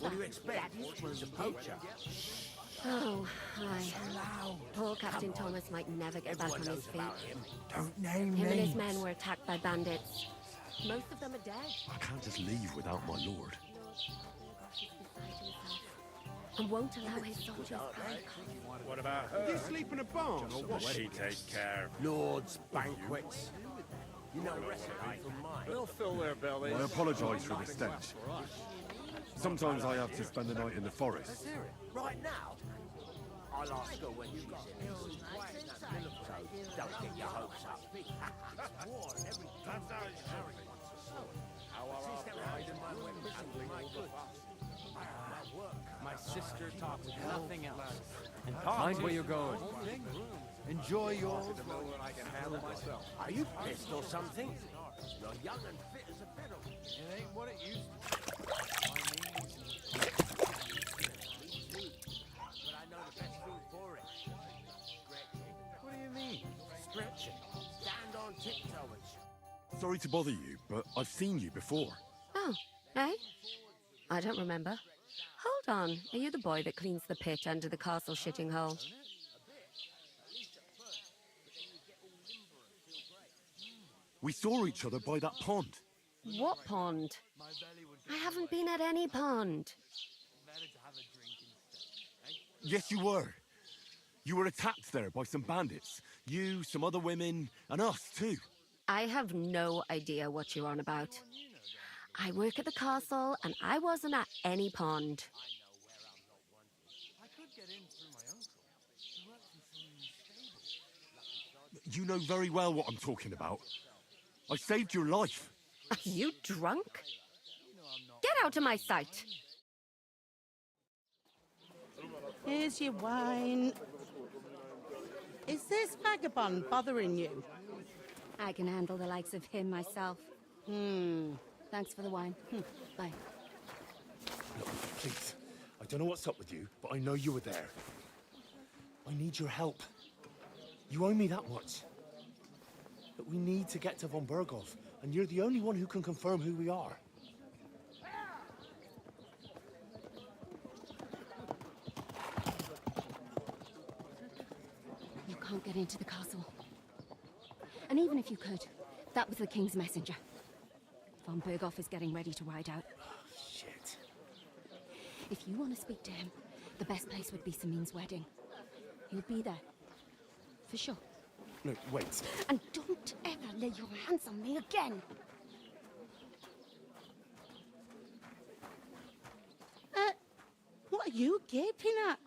was What do you that? expect? He's a poacher. Oh, aye. Poor Captain Thomas might never get back on Everyone his knows feet. about him. Don't name Him and his names. men were attacked by bandits. Most of them are dead. I can't just leave without my lord. And won't allow his soldiers back. What about her? You sleep in a barn, or what she take care of? Lords, banquets. You know the recipe from mine. They'll fill their bellies. I apologise for the stench. Sometimes I have to spend the night in the forest. Right now? I'll ask her when she's in here. So don't get your hopes up. War and everything. How are our bride and my women handling all the fuss? My sister talks nothing else. And mind where you're going. Enjoy yours. To know that I can handle myself. Are you pissed or something? You're young and fit as a fiddle. It ain't what it used to be. But I know the best thing for it. Stretching. What do you mean? Stretching. Stand on tiptoes. Sorry to bother you, but I've seen you before. Oh, eh? I don't remember. Hold on. Are you the boy that cleans the pit under the castle shitting hole? We saw each other by that pond. What pond? I haven't been at any pond. Yes, you were. You were attacked there by some bandits. You, some other women, and us too. I have no idea what you're on about. I work at the castle, and I wasn't at any pond. I could get in through my uncle. He works in some stable. You know very well what I'm talking about. I saved your life. Are you drunk? Get out of my sight. Here's your wine. Is this vagabond bothering you? I can handle the likes of him myself. Thanks for the wine. Bye. Look, please. I don't know what's up with you, but I know you were there. I need your help. You owe me that much. But we need to get to von Berghoff, and you're the only one who can confirm who we are. You can't get into the castle. And even if you could, that was the king's messenger. Von Berghoff is getting ready to ride out. Shit. If you want to speak to him, the best place would be Samin's wedding. He'll be there. For sure. No, wait. And don't ever lay your hands on me again! What are you gaping at?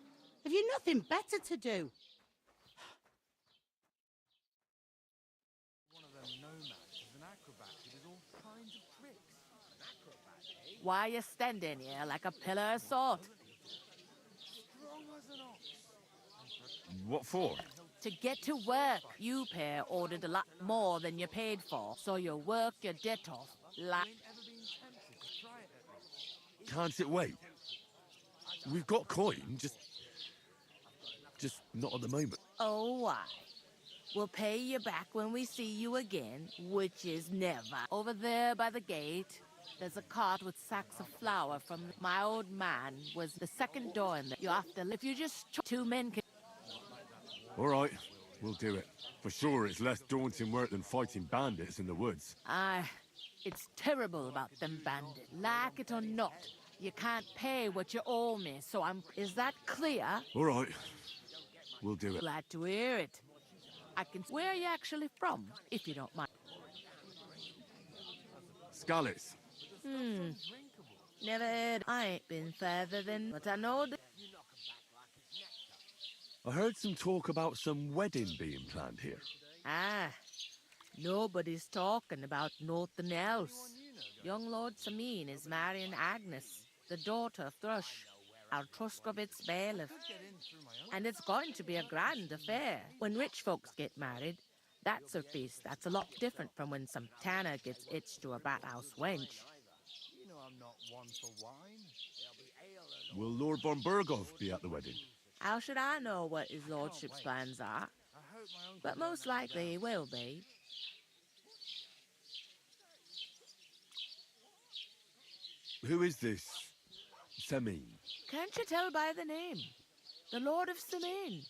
Have you nothing better to do? One of them nomads is an acrobat who does all kinds of tricks. Why are you standing here like a pillar of salt? Strong as an ox. What for? To get to work, you pair ordered a lot more than you paid for, so you work your debt off like... Ain't ever been tempted to try it at me. Can't it wait? We've got coin, just not at the moment. Oh, why? We'll pay you back when we see you again, which is never. Over there by the gate, there's a cart with sacks of flour from my old man was the second door in there. You have to, if you just, two men can... All right, we'll do it. For sure, it's less daunting work than fighting bandits in the woods. Aye, it's terrible about them bandits. Like it or not, you can't pay what you owe me, so is that clear? All right, we'll do it. Glad to hear it. Where are you actually from, if you don't mind? Scallis. Never heard. I ain't been further than, but I know that... I heard some talk about some wedding being planned here. Ah, nobody's talking about nothing else. Young Lord Samin is marrying Agnes, the daughter of Thrush, our Truskovitz bailiff. And it's going to be a grand affair. When rich folks get married, that's a feast that's a lot different from when some tanner gets hitched to a bathhouse wench. You know I'm not one for wine. Will Lord von Berghoff be at the wedding? How should I know what his lordship's plans are? I hope my uncle... But most likely he will be. Who is this Semin. Can't you tell by the name? The Lord of Samin.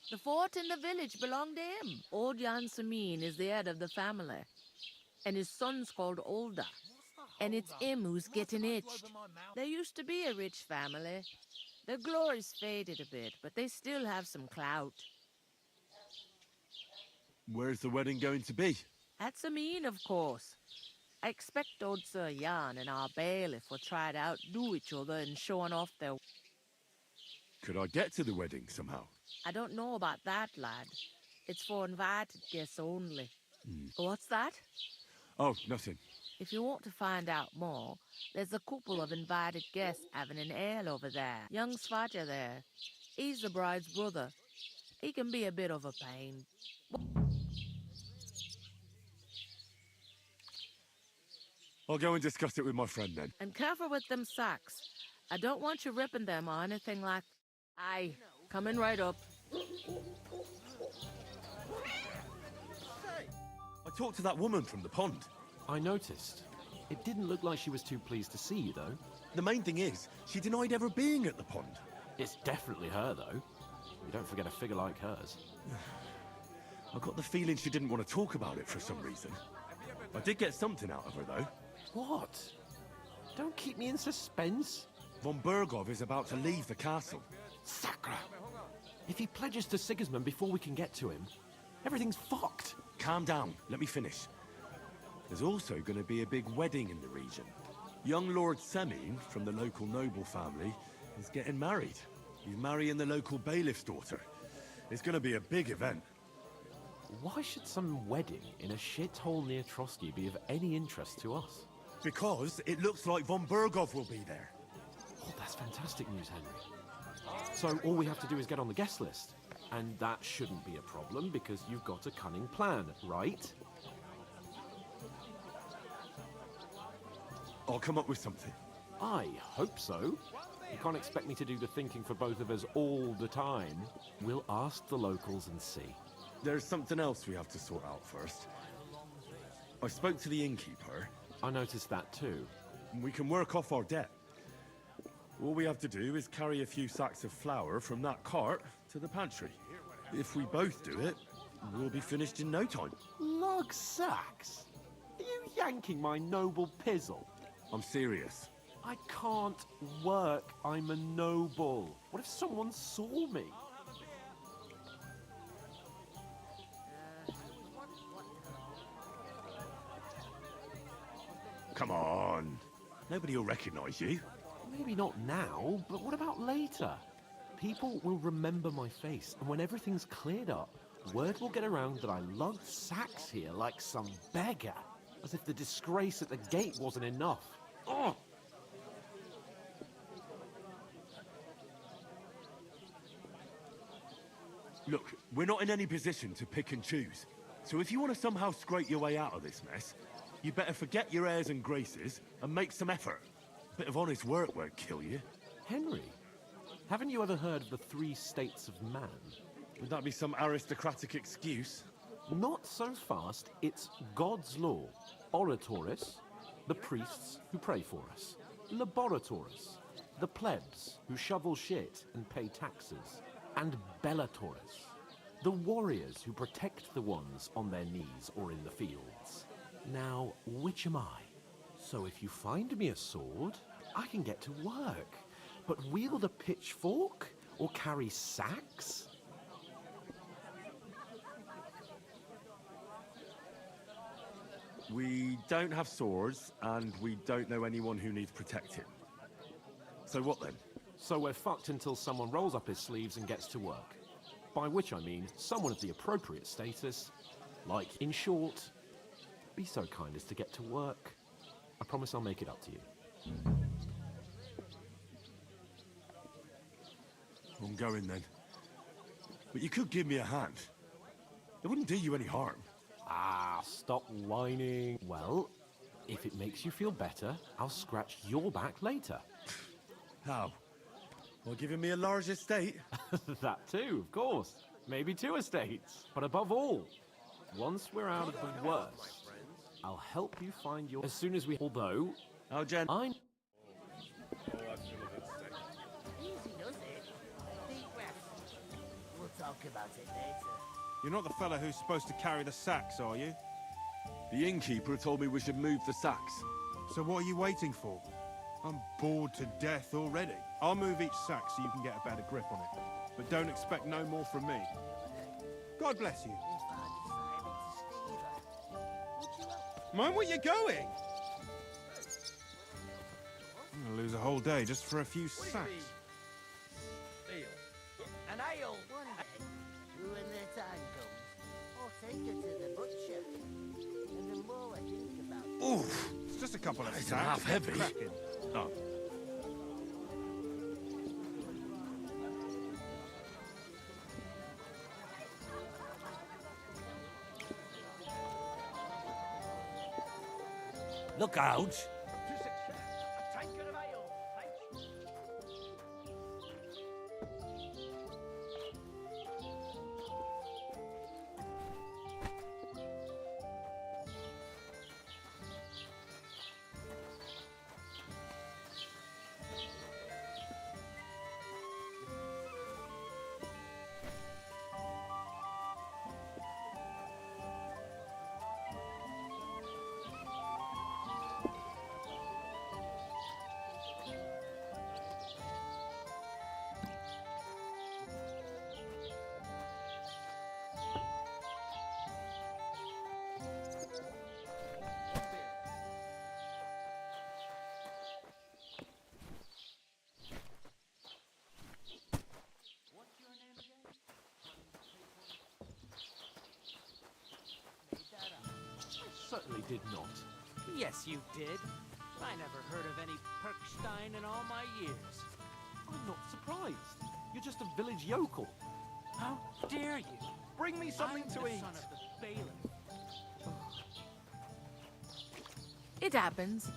The fort and the village belong to him. Old Jan Samin is the head of the family, and his son's called Olda. And it's him who's getting itched. There used to be a rich family. Their glory's faded a bit, but they still have some clout. Where's the wedding going to be? At Samin, of course. I expect old Sir Jan and our bailiff will try to outdo each other in showing off their... Could I get to the wedding somehow? I don't know about that, lad. It's for invited guests only. What's that? Oh, nothing. If you want to find out more, there's a couple of invited guests having an ale over there. Young Svaja there. He's the bride's brother. He can be a bit of a pain. I'll go and discuss it with my friend then. And careful with them sacks. I don't want you ripping them or anything like... Aye, coming right up. I talked to that woman from the pond. I noticed. It didn't look like she was too pleased to see you, though. The main thing is, she denied ever being at the pond. It's definitely her, though. You don't forget a figure like hers. I got the feeling she didn't want to talk about it for some reason. I did get something out of her, though. What? Don't keep me in suspense. Von Bergov is about to leave the castle. Sacra! If he pledges to Sigismund before we can get to him, everything's fucked. Calm down, let me finish. There's also going to be a big wedding in the region. Young Lord Semin, from the local noble family, is getting married. He's marrying the local bailiff's daughter. It's going to be a big event. Why should some wedding in a shithole near Trotsky be of any interest to us? Because it looks like Von Bergov will be there. Oh, that's fantastic news, Henry. So all we have to do is get on the guest list. And that shouldn't be a problem because you've got a cunning plan, right? I'll come up with something. I hope so. You can't expect me to do the thinking for both of us all the time. We'll ask the locals and see. There's something else we have to sort out first. I spoke to the innkeeper. I noticed that too. We can work off our debt. All we have to do is carry a few sacks of flour from that cart to the pantry. If we both do it, we'll be finished in no time. Lug sacks? Are you yanking my noble pizzle? I'm serious. I can't work. I'm a noble. What if someone saw me? Come on. Nobody will recognize you. Maybe not now, but what about later? People will remember my face, and when everything's cleared up, word will get around that I lugged sacks here like some beggar. As if the disgrace at the gate wasn't enough. Oh! Look, we're not in any position to pick and choose. So if you want to somehow scrape your way out of this mess, you better forget your airs and graces and make some effort. A bit of honest work won't kill you. Henry, haven't you ever heard of the 3 states of man? Would that be some aristocratic excuse? Not so fast. It's God's law. Oratoris, the priests who pray for us. Laboratoris, the plebs who shovel shit and pay taxes. And Bellatoris, the warriors who protect the ones on their knees or in the fields. Now, which am I? So if you find me a sword, I can get to work. But wield a pitchfork or carry sacks? We don't have swords, and we don't know anyone who needs protecting. So what then? So we're fucked until someone rolls up his sleeves and gets to work. By which I mean someone of the appropriate status. Like, in short, be so kind as to get to work. I promise I'll make it up to you. I'm going then. But you could give me a hand. It wouldn't do you any harm. Ah, stop whining. Well, if it makes you feel better, I'll scratch your back later. How? Well, giving me a large estate? That too, of course. Maybe 2 estates. But above all, once we're out of the worst, I'll help you find your... As soon as we... Although... How, Jen? I... talk about it later. You're not the fella who's supposed to carry the sacks, are you? The innkeeper told me we should move the sacks. So what are you waiting for? I'm bored to death already. I'll move each sack so you can get a better grip on it. But don't expect no more from me. God bless you. If I decided to steal her, would you help? Mind where you're going? I'm gonna lose a whole day just for a few sacks. An ale! One day, when their time comes, I'll take her to the butcher. And the more I think about it... Oof! It's just a couple of It's sacks. half heavy. Cracking. Oh. Look out! Certainly did not. Yes, you did. I never heard of any Perkstein in all my years. I'm not surprised. You're just a village yokel. How dare you? Bring me something I'm to the eat. son of the bailiff. It happens.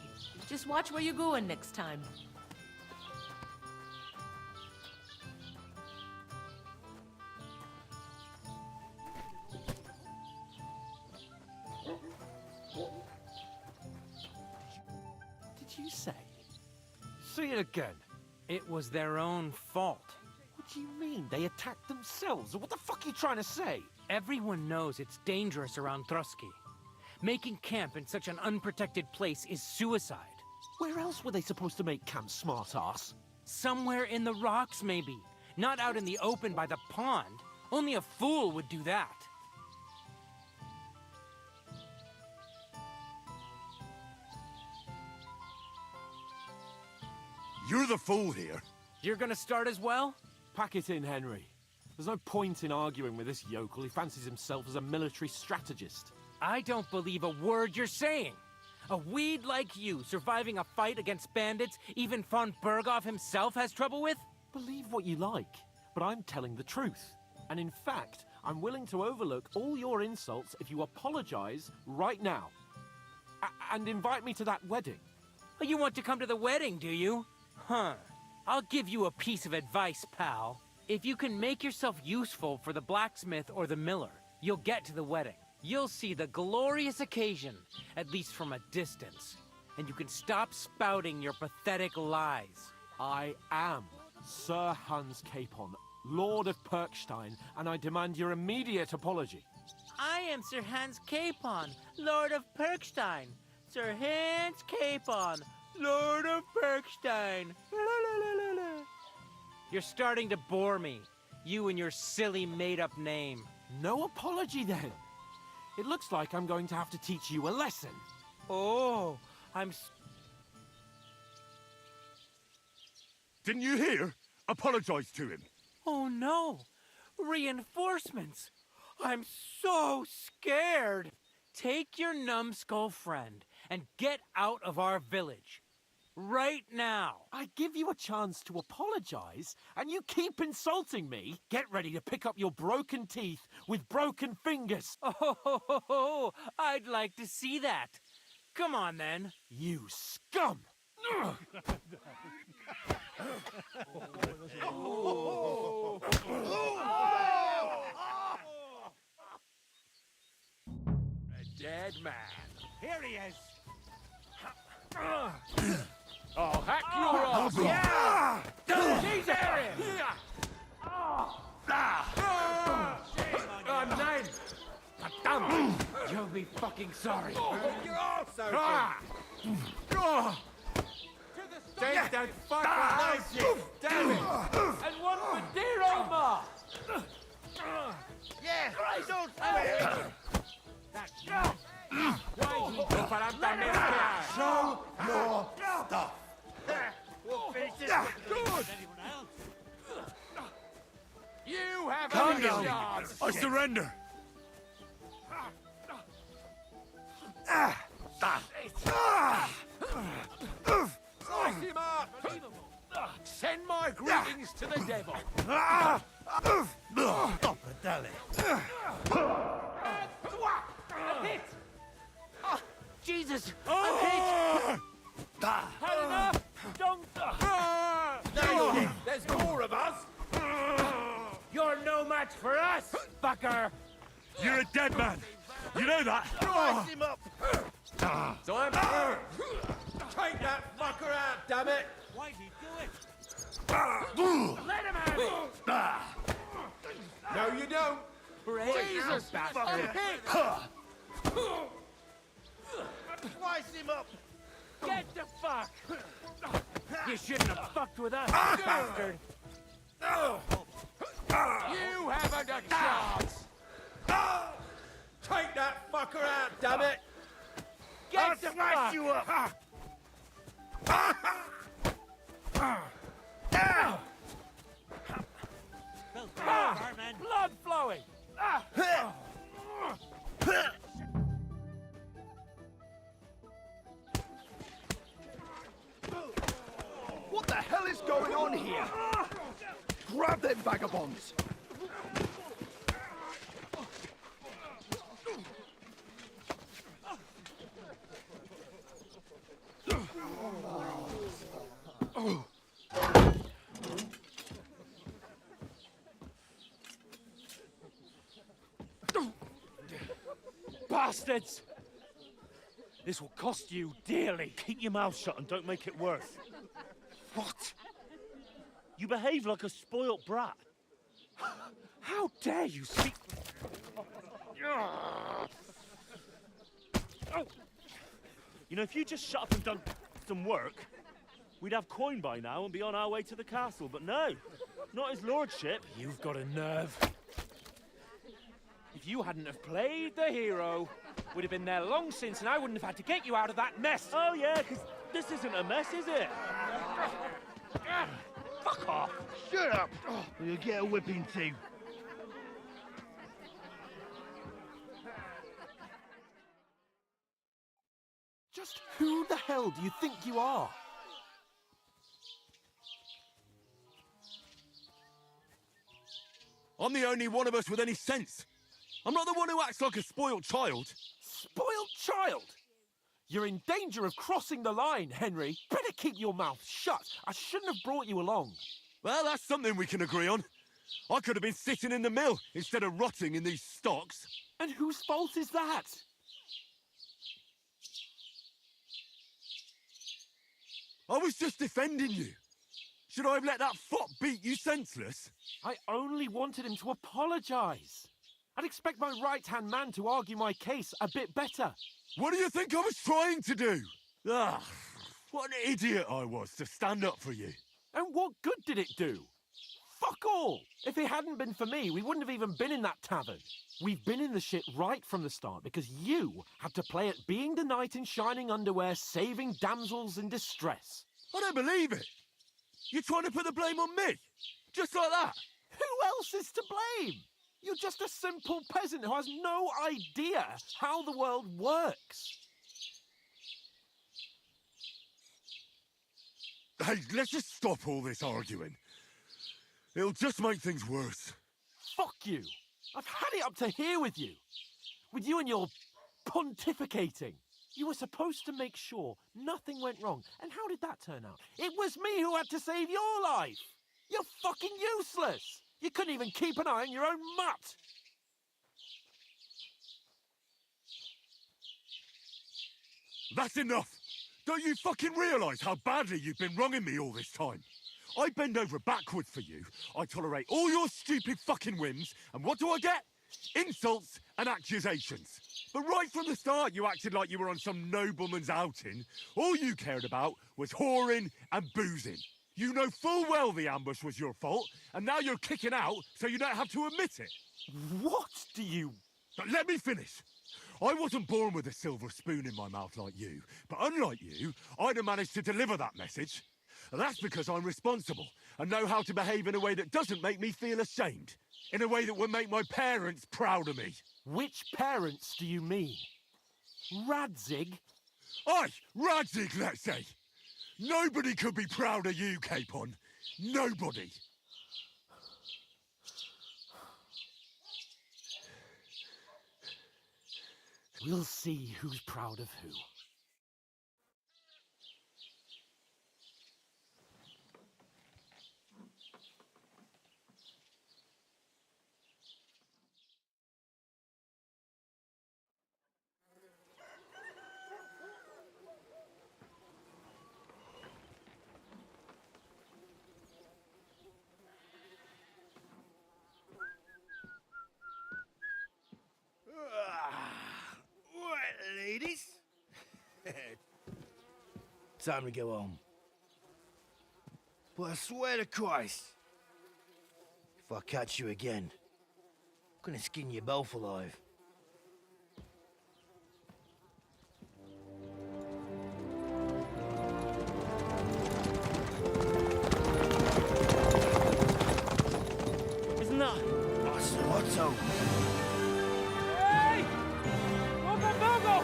Just watch where you're going next time. Did you say? Say it again. It was their own fault. What do you mean? They attacked themselves? What the fuck are you trying to say? Everyone knows it's dangerous around Trotsky. Making camp in such an unprotected place is suicide. Where else were they supposed to make camp, smartass? Somewhere in the rocks, maybe. Not out in the open by the pond. Only a fool would do that. You're the fool here. You're gonna start as well? Pack it in, Henry. There's no point in arguing with this yokel. He fancies himself as a military strategist. I don't believe a word you're saying. A weed like you surviving a fight against bandits even von Berghoff himself has trouble with? Believe what you like, but I'm telling the truth. And in fact, I'm willing to overlook all your insults if you apologize right now. And invite me to that wedding. Oh, you want to come to the wedding, do you? Huh. I'll give you a piece of advice, pal. If you can make yourself useful for the blacksmith or the miller, you'll get to the wedding. You'll see the glorious occasion, at least from a distance. And you can stop spouting your pathetic lies. I am Sir Hans Capon, Lord of Perkstein, and I demand your immediate apology. I am Sir Hans Capon, Lord of Perkstein. Sir Hans Capon, Lord of Perkstein. La, la, la, la, la. You're starting to bore me. You and your silly made-up name. No apology, then. It looks like I'm going to have to teach you a lesson. Oh, Didn't you hear? Apologize to him. Oh, no. Reinforcements. I'm so scared. Take your numbskull friend and get out of our village. Right now. I give you a chance to apologize, and you keep insulting me. Get ready to pick up your broken teeth with broken fingers. Oh, I'd like to see that. Come on, then. You scum! A dead man. Here he is. I'll hack your ass. Yeah! She's at him! fucking sorry. You're also Take that fucking knife, you damn it! And one for dear Omar! Yeah, don't swear. Show your stuff. We'll finish this. Good! You have Calm a down. chance. I surrender. Slice him up. Send my greetings to the devil. Stop it, Dally. I'm hit! Oh, Jesus! I'm hit! Had enough! Don't... There's more of us. You're no match for us, fucker! You're a dead man. You know that? Slice him up. So I'm take that fucker out, damn it. Why'd he do it? Let him have it. No, you don't. Jesus, bastard. Slice him up. Get the fuck! You shouldn't have fucked with us, bastard! You haven't a chance. Take that fucker out, damn it. Get the fuck! You up. Blood flowing! What the hell is going on here? Grab them vagabonds! Bastards! This will cost you dearly. Keep your mouth shut and don't make it worse. What? You behave like a spoilt brat. How dare you speak... You know, if you just shut up and done some work, we'd have coin by now and be on our way to the castle. But no, not his lordship. You've got a nerve. If you hadn't have played the hero, we'd have been there long since and I wouldn't have had to get you out of that mess. Oh yeah, because this isn't a mess, is it? Fuck off. Shut up! Or you'll get a whipping too. Just who the hell do you think you are? I'm the only one of us with any sense. I'm not the one who acts like a spoiled child. Spoiled child? You're in danger of crossing the line, Henry. Better keep your mouth shut. I shouldn't have brought you along. Well, that's something we can agree on. I could have been sitting in the mill instead of rotting in these stocks. And whose fault is that? I was just defending you. Should I have let that fop beat you senseless? I only wanted him to apologise. I'd expect my right-hand man to argue my case a bit better. What do you think I was trying to do? Ah, what an idiot I was to stand up for you. And what good did it do? Fuck all! If it hadn't been for me, we wouldn't have even been in that tavern. We've been in the shit right from the start because you had to play at being the knight in shining underwear, saving damsels in distress. I don't believe it. You're trying to put the blame on me? Just like that? Who else is to blame? You're just a simple peasant who has no idea how the world works. Hey, let's just stop all this arguing. It'll just make things worse. Fuck you. I've had it up to here with you. With you and your pontificating. You were supposed to make sure nothing went wrong. And how did that turn out? It was me who had to save your life. You're fucking useless. You couldn't even keep an eye on your own mutt. That's enough. Don't you fucking realise how badly you've been wronging me all this time? I bend over backwards for you. I tolerate all your stupid fucking whims. And what do I get? Insults and accusations. But right from the start, you acted like you were on some nobleman's outing. All you cared about was whoring and boozing. You know full well the ambush was your fault, and now you're kicking out so you don't have to admit it. What do you... But let me finish. I wasn't born with a silver spoon in my mouth like you, but unlike you, I'd have managed to deliver that message. That's because I'm responsible and know how to behave in a way that doesn't make me feel ashamed. In a way that would make my parents proud of me. Which parents do you mean? Radzig? Aye, Radzig, let's say. Nobody could be proud of you, Capon. Nobody. We'll see who's proud of who. Right, ladies. Time to go home. But I swear to Christ, if I catch you again, I'm gonna skin you both alive. Isn't that... Awesome, Otto. Hey! Go!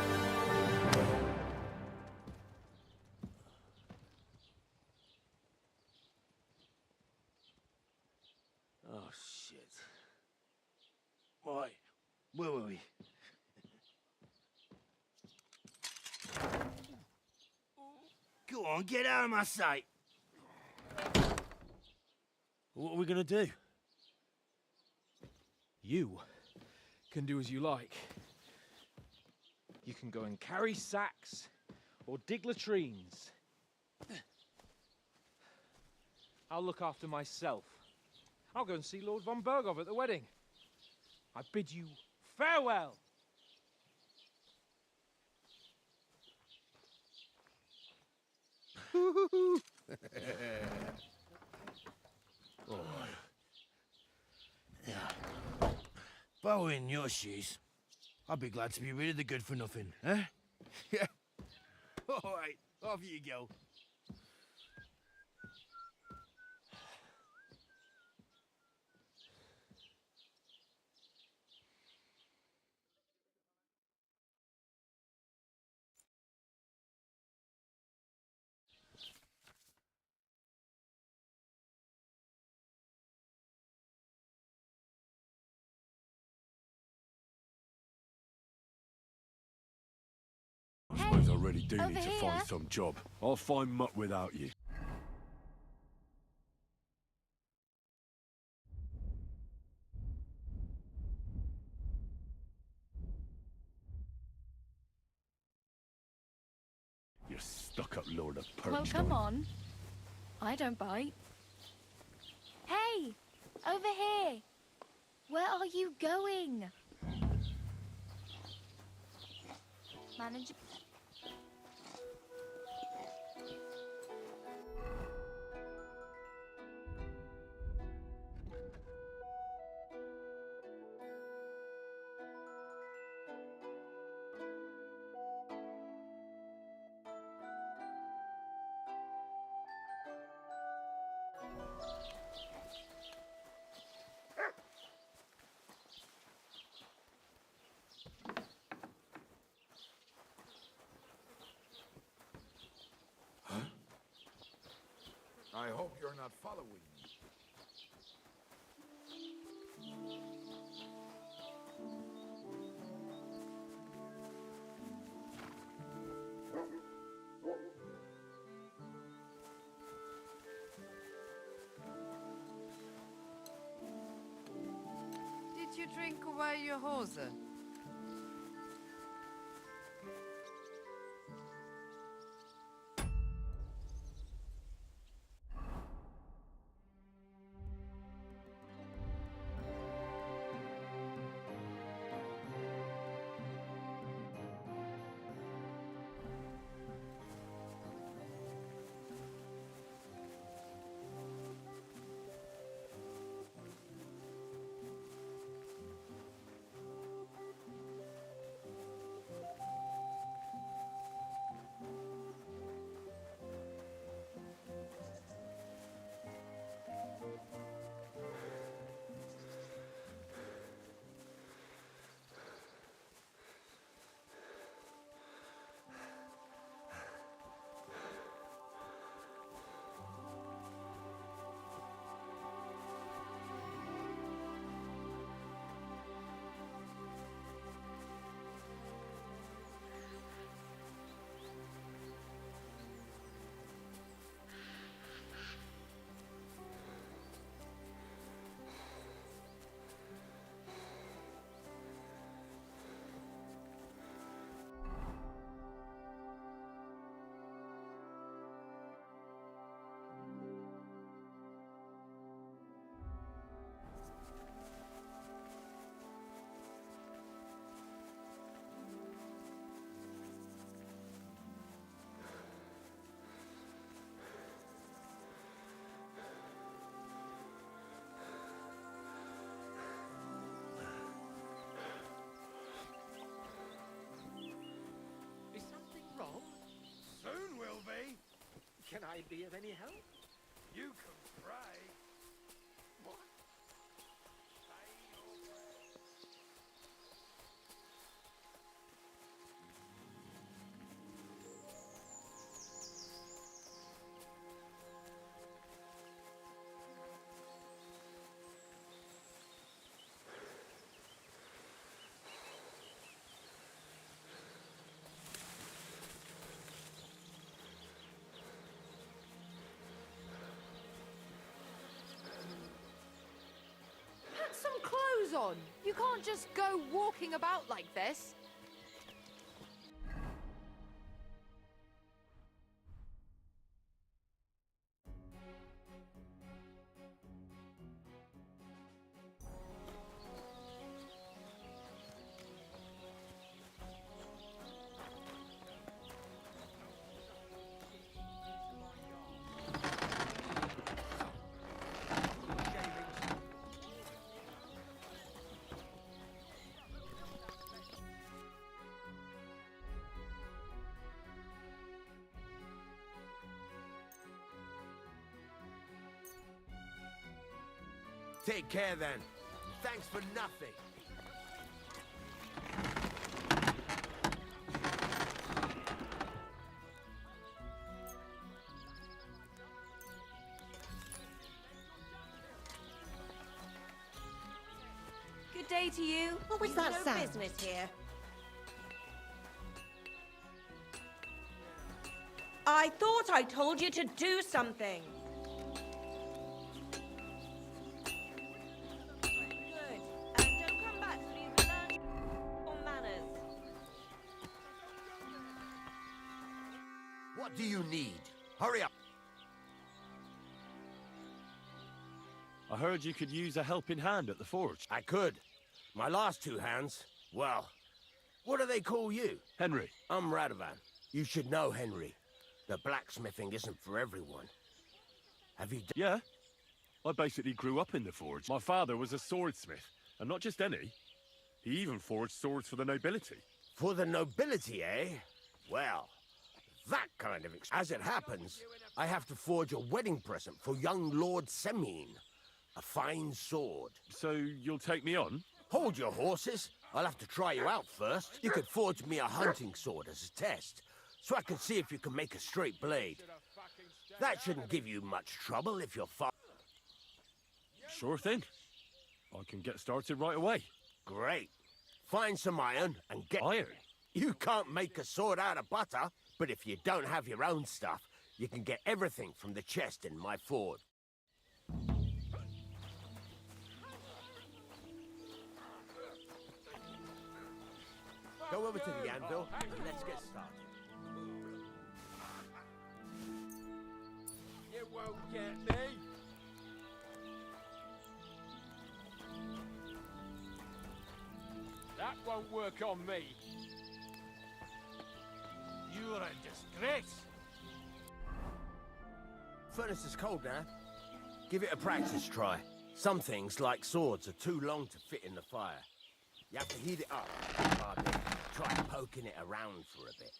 Oh, shit. Right, where were we? Go on, get out of my sight. What are we gonna do? You can do as you like. You can go and carry sacks or dig latrines. I'll look after myself. I'll go and see Lord von Berghoff at the wedding. I bid you farewell. If I were in your shoes, I'd be glad to be rid of the good for nothing, eh? Yeah. All right, off you go. I suppose I really do over need to here. find some job. I'll find muck without you. You stuck-up lord of perch. Well, come on. I don't bite. Hey! Over here! Where are you going? Manage... I hope you're not following me. Did you drink away your hose? Can I be of any help? You can pray. What? Put some clothes on. You can't just go walking about like this. Take care then. Thanks for nothing. Good day to you. What was You've that no sound? business here. I thought I told you to do something. Good. And don't come back till you've learned your manners. What do you need? Hurry up. I heard you could use a helping hand at the forge. I could. My last two hands, well, what do they call you? Henry. I'm Radovan. You should know, Henry. The blacksmithing isn't for everyone. Have you Yeah. I basically grew up in the forge. My father was a swordsmith, and not just any. He even forged swords for the nobility. For the nobility, eh? Well, that kind of... As it happens, I have to forge a wedding present for young Lord Semine. A fine sword. So you'll take me on? Hold your horses. I'll have to try you out first. You could forge me a hunting sword as a test, so I can see if you can make a straight blade. That shouldn't give you much trouble if you're far... Sure thing. I can get started right away. Great. Find some iron and get... Iron? You can't make a sword out of butter, but if you don't have your own stuff, you can get everything from the chest in my forge. Go over to the anvil and let's get started. You won't get me. That won't work on me. You're a disgrace. Furnace is cold now. Give it a practice try. Some things, like swords, are too long to fit in the fire. You have to heat it up. Try poking it around for a bit.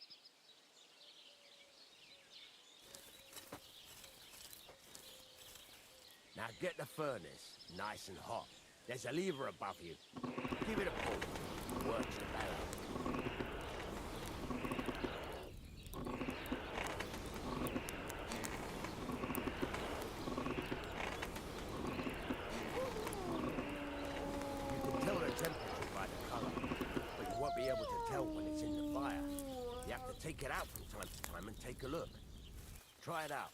Now get the furnace nice and hot. There's a lever above you. Give it a pull. Works the bellows. You can tell the temperature by the color, but you won't be able to tell when it's in the fire. You have to take it out from time to time and take a look. Try it out.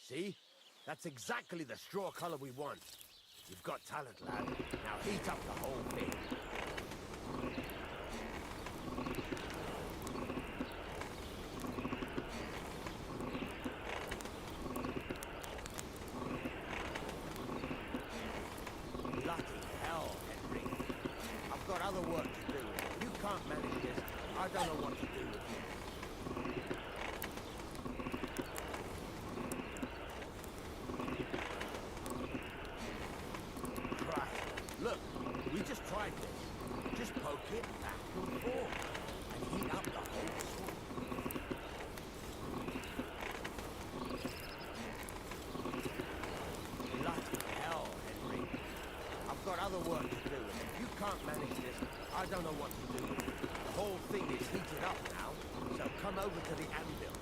See? That's exactly the straw color we want. You've got talent, lad. Now heat up the whole thing. Bloody hell, Henry. I've got other work to do. If you can't manage this, I don't know what to do with you. Look, we just tried this. other work to do, and if you can't manage this, I don't know what to do with it. The whole thing is heated up now, so come over to the anvil.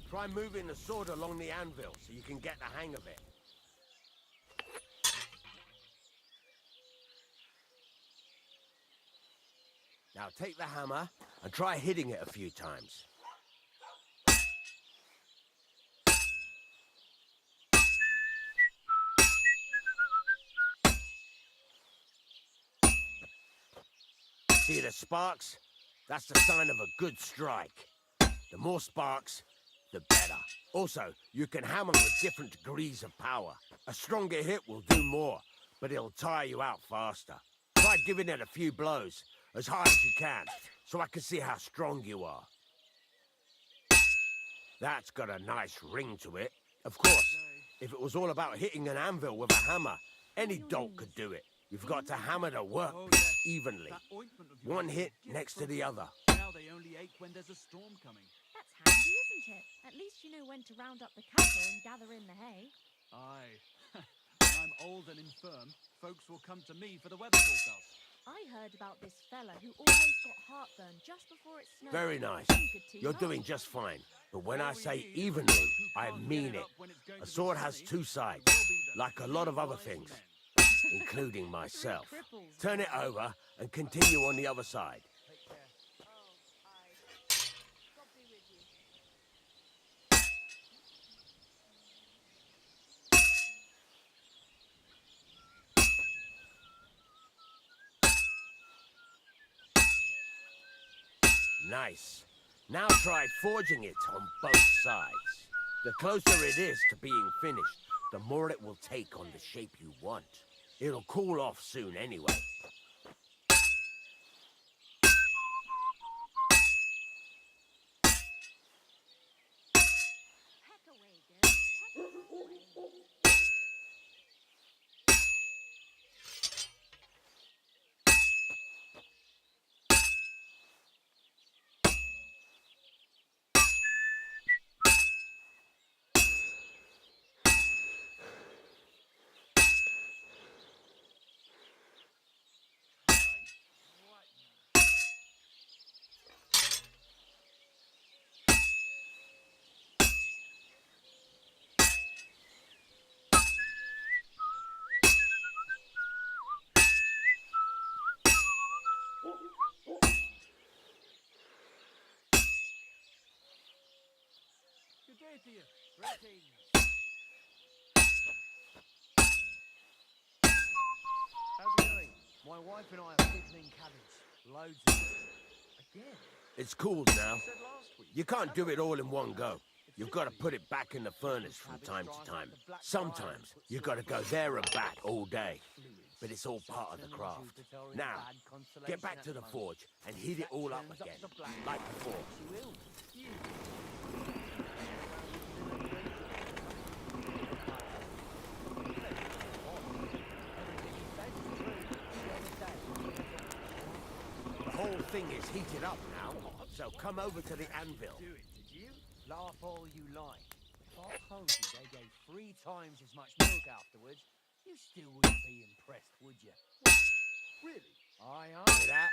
Try moving the sword along the anvil so you can get the hang of it. Now take the hammer and try hitting it a few times. See the sparks? That's the sign of a good strike. The more sparks, the better. Also, you can hammer with different degrees of power. A stronger hit will do more, but it'll tire you out faster. Try giving it a few blows, as hard as you can, so I can see how strong you are. That's got a nice ring to it. Of course, if it was all about hitting an anvil with a hammer, any dolt could do it. You've got to hammer the workpiece evenly. One hit next to the other. Now they only ache when there's a storm coming. That's handy, isn't it? At least you know when to round up the cattle and gather in the hay. Aye. When I'm old and infirm, folks will come to me for the weather forecast. I heard about this fella who always got heartburn just before it snowed. Very nice. You could too, You're huh? doing just fine. But when I say evenly, I mean it. A sword has two sides, like a lot of other things, including myself. Turn it over and continue on the other side. Nice. Now try forging it on both sides. The closer it is to being finished, the more it will take on the shape you want. It'll cool off soon anyway. Peck away, girl. Peck away. Good day to you. Greetings. How's it going? My wife and I are picking cabbage. Loads of it. Again? It's cooled now. You can't do it all in one go. You've got to put it back in the furnace from time to time. Sometimes you've got to go there and back all day. But it's all part of the craft. Now, get back to the forge and heat it all up again, like before. The whole thing is heated up now, so come over to the anvil. Do it, did you? Laugh all you like. If I told you they gave 3 times as much milk afterwards, you still wouldn't be impressed, would you? Really? Aye, aye. Hear that?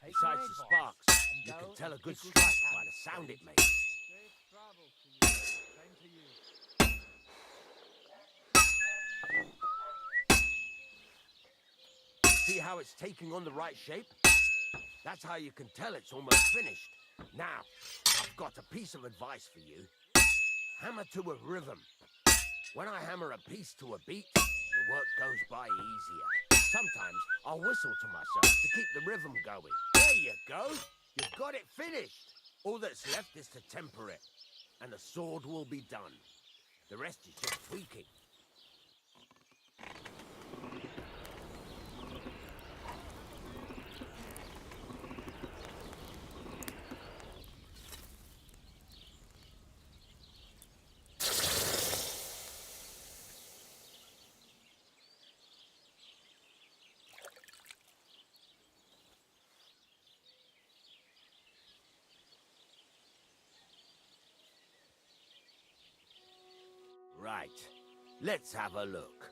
Take Besides my the advice sparks, and you go can tell a and good pickle strike some by the cabbage, sound it please. makes. Safe travel to you. Same to you. See how it's taking on the right shape? That's how you can tell it's almost finished. Now, I've got a piece of advice for you. Hammer to a rhythm. When I hammer a piece to a beat, the work goes by easier. Sometimes I'll whistle to myself to keep the rhythm going. There you go. You've got it finished. All that's left is to temper it, and the sword will be done. The rest is just tweaking. Right. Let's have a look.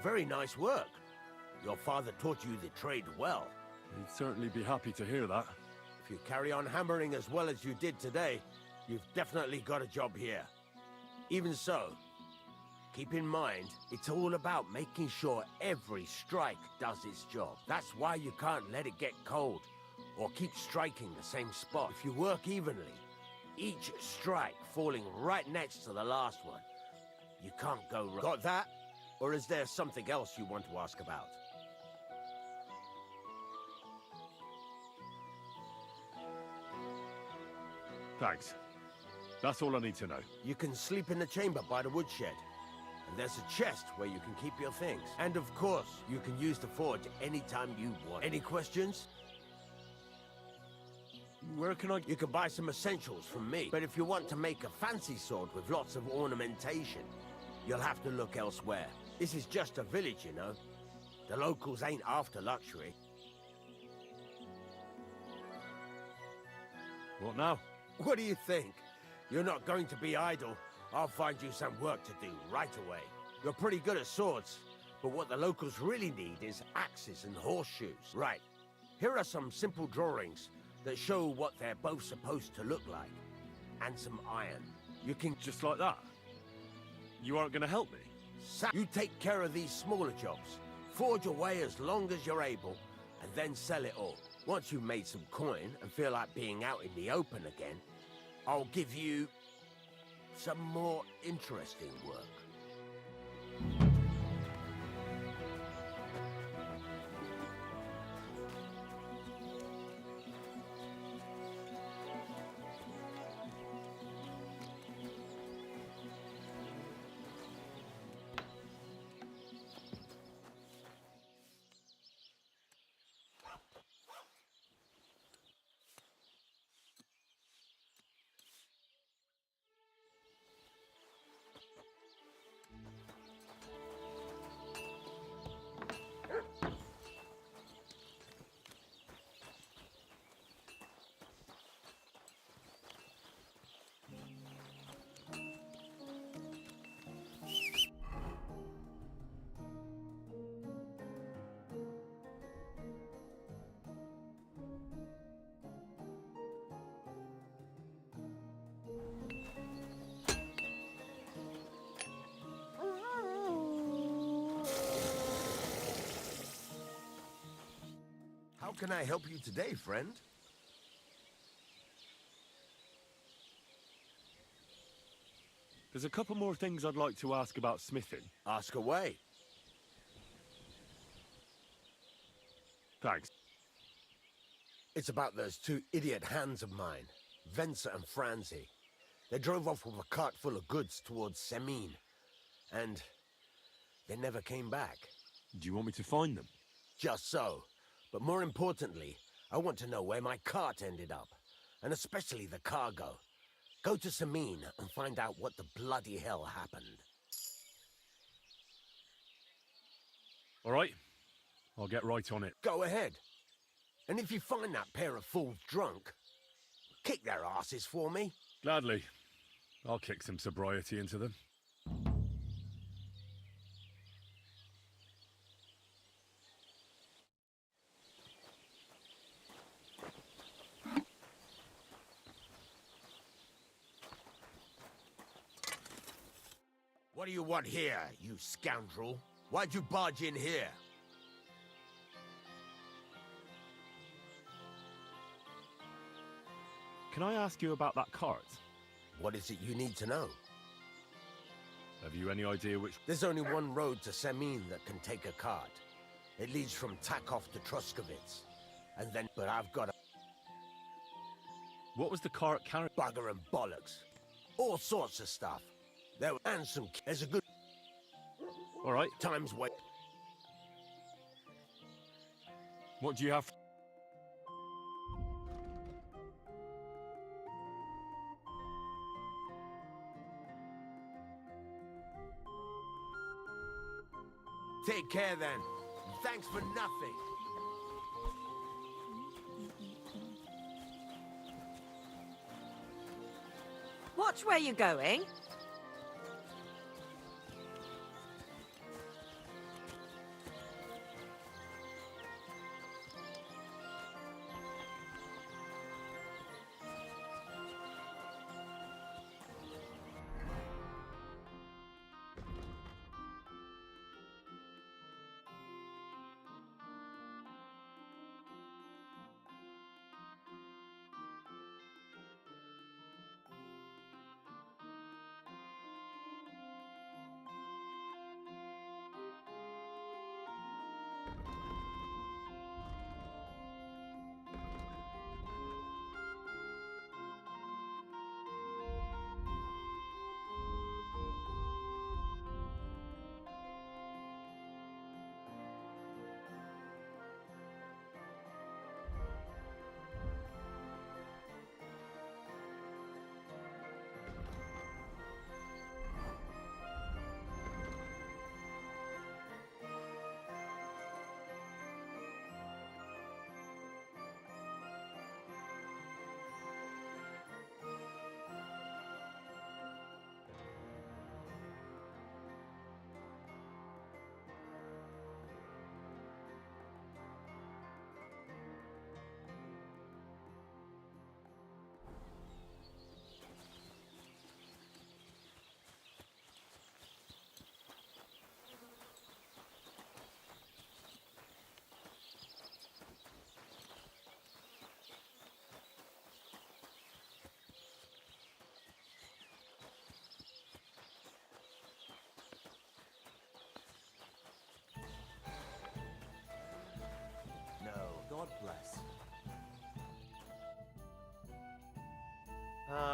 Very nice work. Your father taught you the trade well. He'd certainly be happy to hear that. If you carry on hammering as well as you did today, you've definitely got a job here. Even so, keep in mind, it's all about making sure every strike does its job. That's why you can't let it get cold, or keep striking the same spot. If you work evenly, each strike falling right next to the last one, you can't go wrong. Got that? Or is there something else you want to ask about? Thanks. That's all I need to know. You can sleep in the chamber by the woodshed. And there's a chest where you can keep your things. And of course, you can use the forge anytime you want. Any questions? Where can I... You can buy some essentials from me. But if you want to make a fancy sword with lots of ornamentation, you'll have to look elsewhere. This is just a village, you know. The locals ain't after luxury. What now? What do you think? You're not going to be idle. I'll find you some work to do right away. You're pretty good at swords, but what the locals really need is axes and horseshoes. Right. Here are some simple drawings that show what they're both supposed to look like. And some iron. You can... Just like that? You aren't going to help me? You take care of these smaller jobs. Forge away as long as you're able, and then sell it all. Once you've made some coin and feel like being out in the open again, I'll give you some more interesting work. How can I help you today, friend? There's a couple more things I'd like to ask about smithing. Ask away. Thanks. It's about those two idiot hands of mine, Venser and Franzi. They drove off with a cart full of goods towards Semin, and they never came back. Do you want me to find them? Just so. But more importantly, I want to know where my cart ended up, and especially the cargo. Go to Semin and find out what the bloody hell happened. All right. I'll get right on it. Go ahead. And if you find that pair of fools drunk, kick their asses for me. Gladly. I'll kick some sobriety into them. What do you want here, you scoundrel? Why'd you barge in here? Can I ask you about that cart? What is it you need to know? Have you any idea which... There's only one road to Semin that can take a cart. It leads from Takov to Truskovitz. And then... But I've got a... What was the cart carrying? Bugger and bollocks. All sorts of stuff. There and some... There's a good... All right. Time's wait. What do you have? Take care then. Thanks for nothing. Watch where you're going.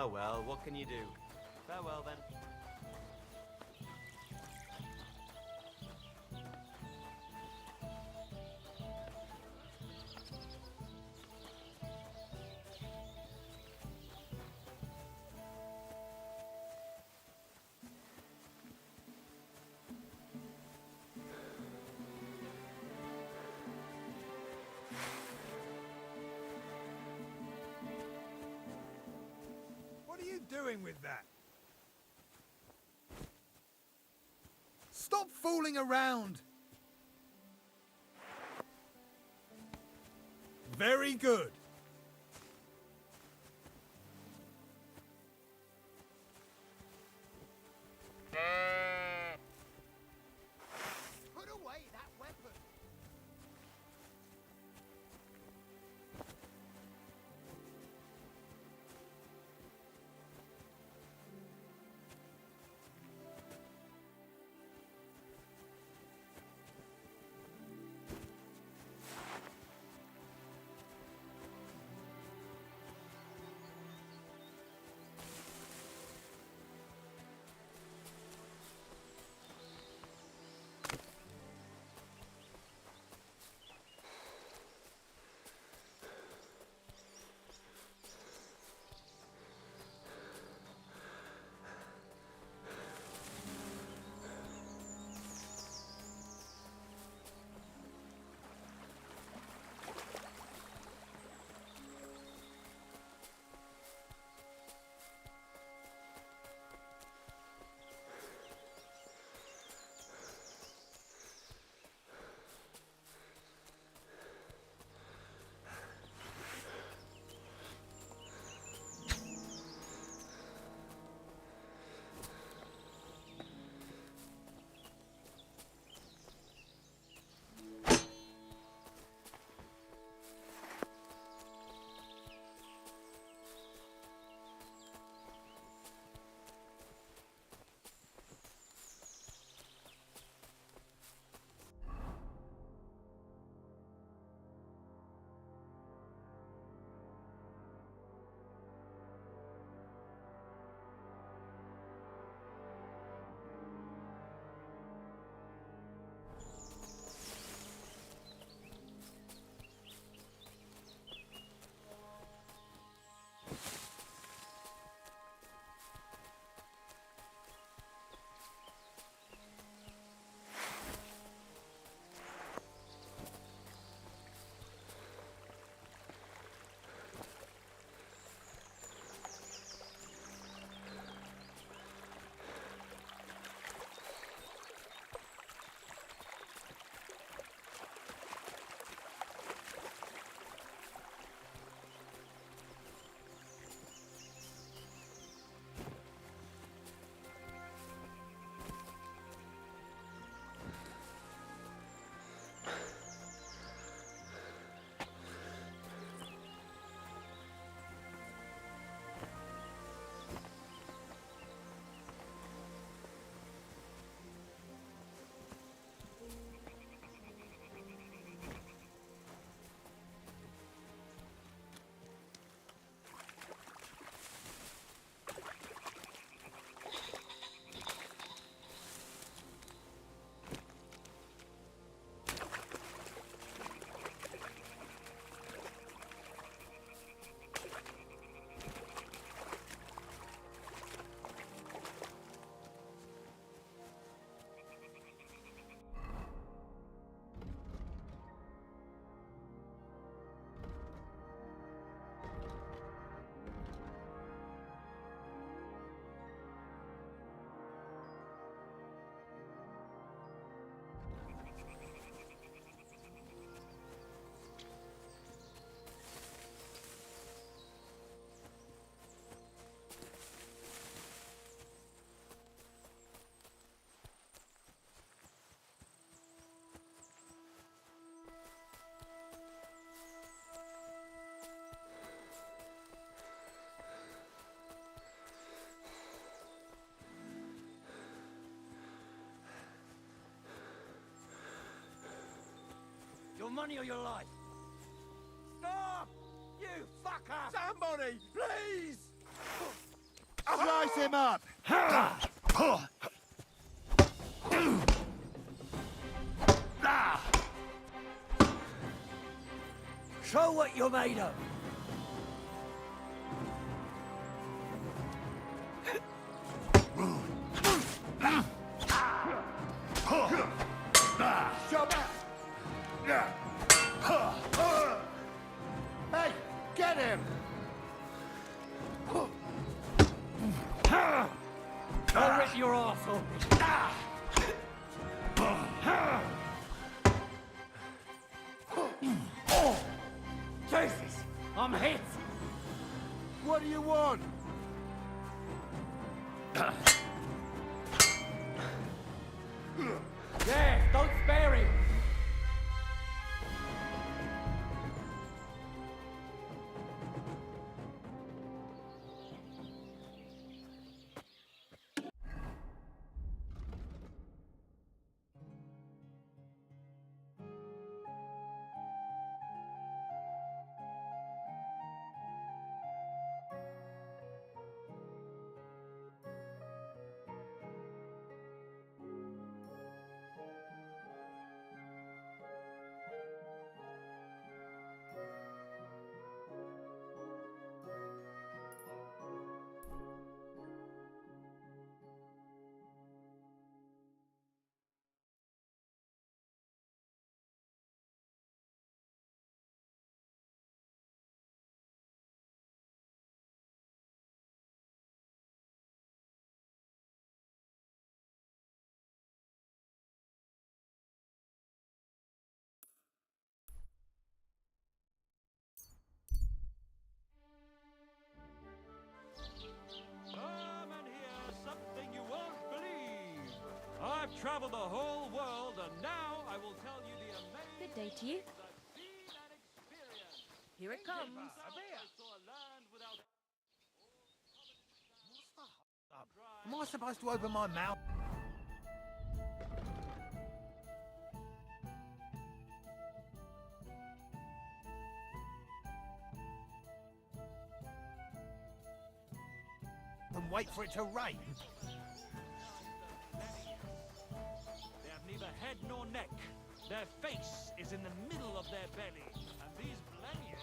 Well, well, what can you do? Farewell, then. What are you doing with that? Stop fooling around! Very good. Put away that weapon! Your money or your life. Stop! You fucker! Somebody, please! him up! Show what you're made of. Hey, get him! I'll rip your arse off. Jesus, I'm hit. What do you want? Yeah, don't spare him. Come and hear something you won't believe. I've traveled the whole world, and now I will tell you the amazing Good day to you. I've seen and experienced. Here it comes. I saw a land without... Am I supposed to open my mouth? And wait for it to rain? They have neither head nor neck. Their face is in the middle of their belly. And these millennia...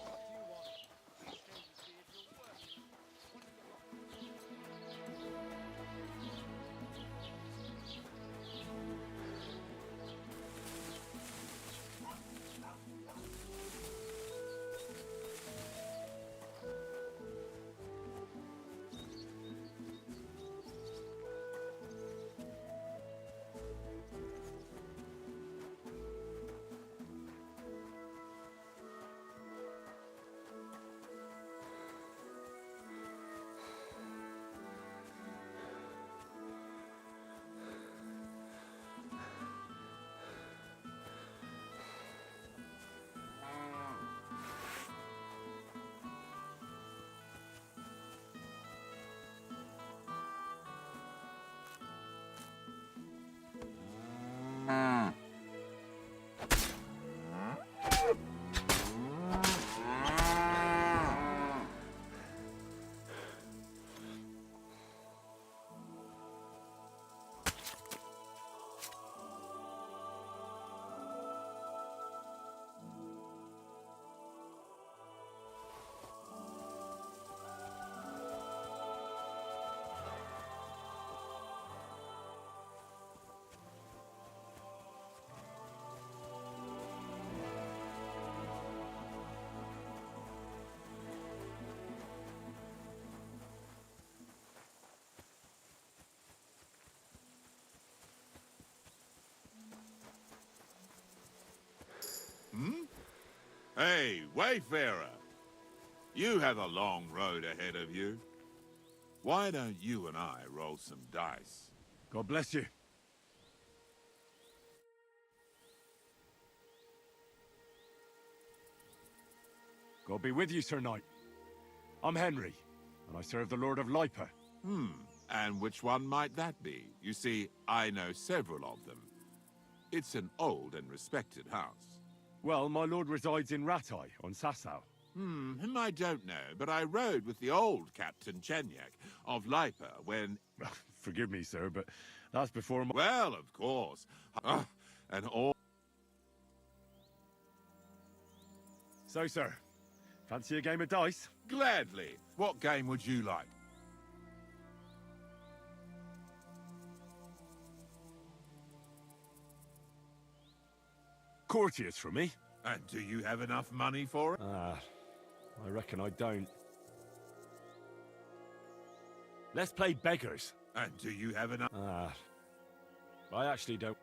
What do you want? These things to see if you're worth it. Hey, Wayfarer. You have a long road ahead of you. Why don't you and I roll some dice? God bless you. God be with you, Sir Knight. I'm Henry, and I serve the Lord of Lipa. And which one might that be? You see, I know several of them. It's an old and respected house. Well, my lord resides in Ratai, on Sasau. Him I don't know, but I rode with the old Captain Chenyak of Lipa when... Forgive me, sir, but that's before my... Well, of course. And all... So, sir, fancy a game of dice? Gladly. What game would you like? Courteous from me. And do you have enough money for it? I reckon I don't. Let's play beggars. And do you have enough? I actually don't.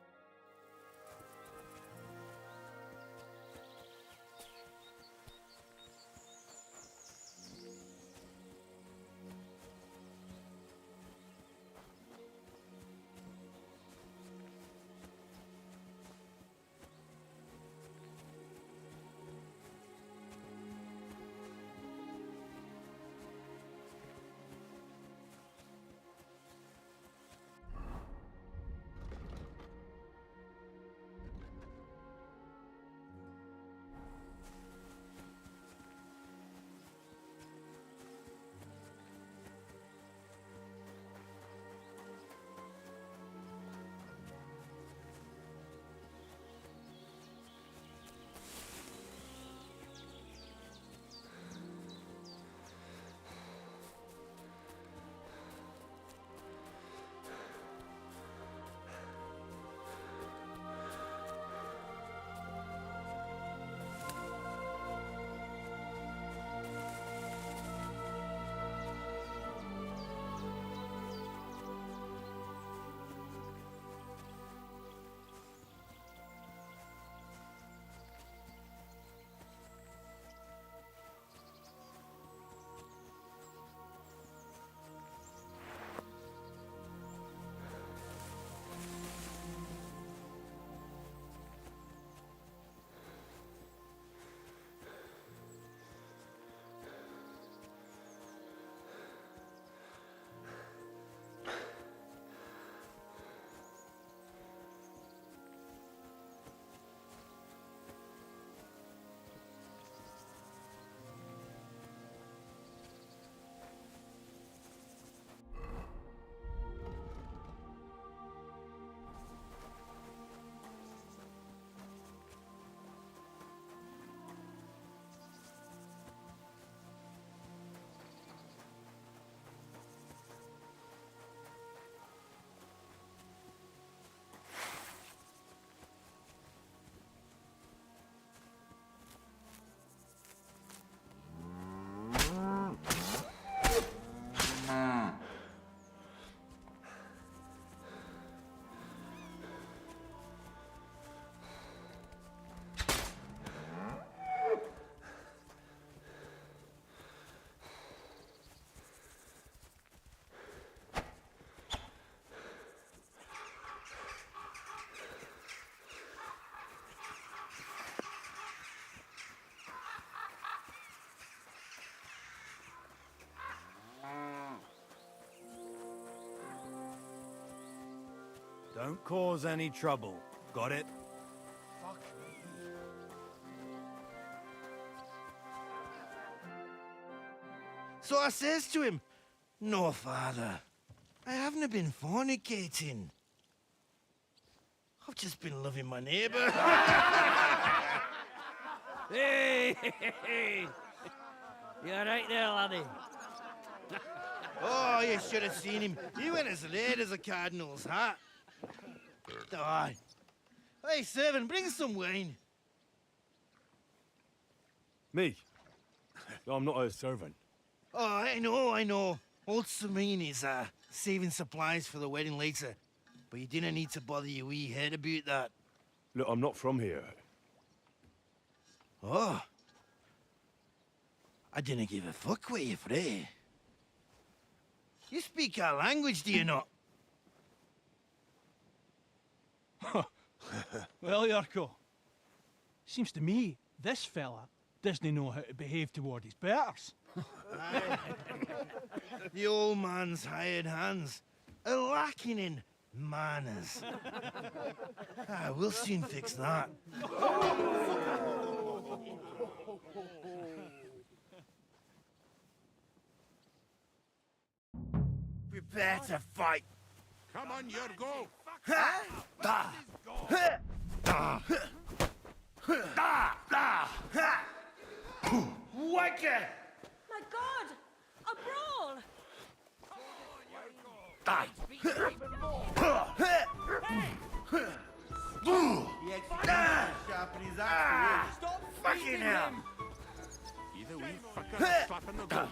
Don't cause any trouble. Got it? So I says to him, "No, father, I haven't been fornicating. I've just been loving my neighbour." Hey! You alright there, laddie? Oh, you should have seen him. He went as late as a cardinal's hat. Aye. Hey, servant, bring some wine. Me? I'm not a servant. Oh, I know. Old Samine is saving supplies for the wedding later. But you didn't need to bother your wee head about that. Look, I'm not from here. Oh. I didn't give a fuck where you're from. You speak our language, do you not? Well, Yarko, seems to me this fella doesn't know how to behave toward his betters. Aye. The old man's hired hands are lacking in manners. We'll soon fix that. Prepare to fight. Come on, Yurgo. Wanker! My God! A brawl! Die! Fucking hell! Either we fucker or slap in the door.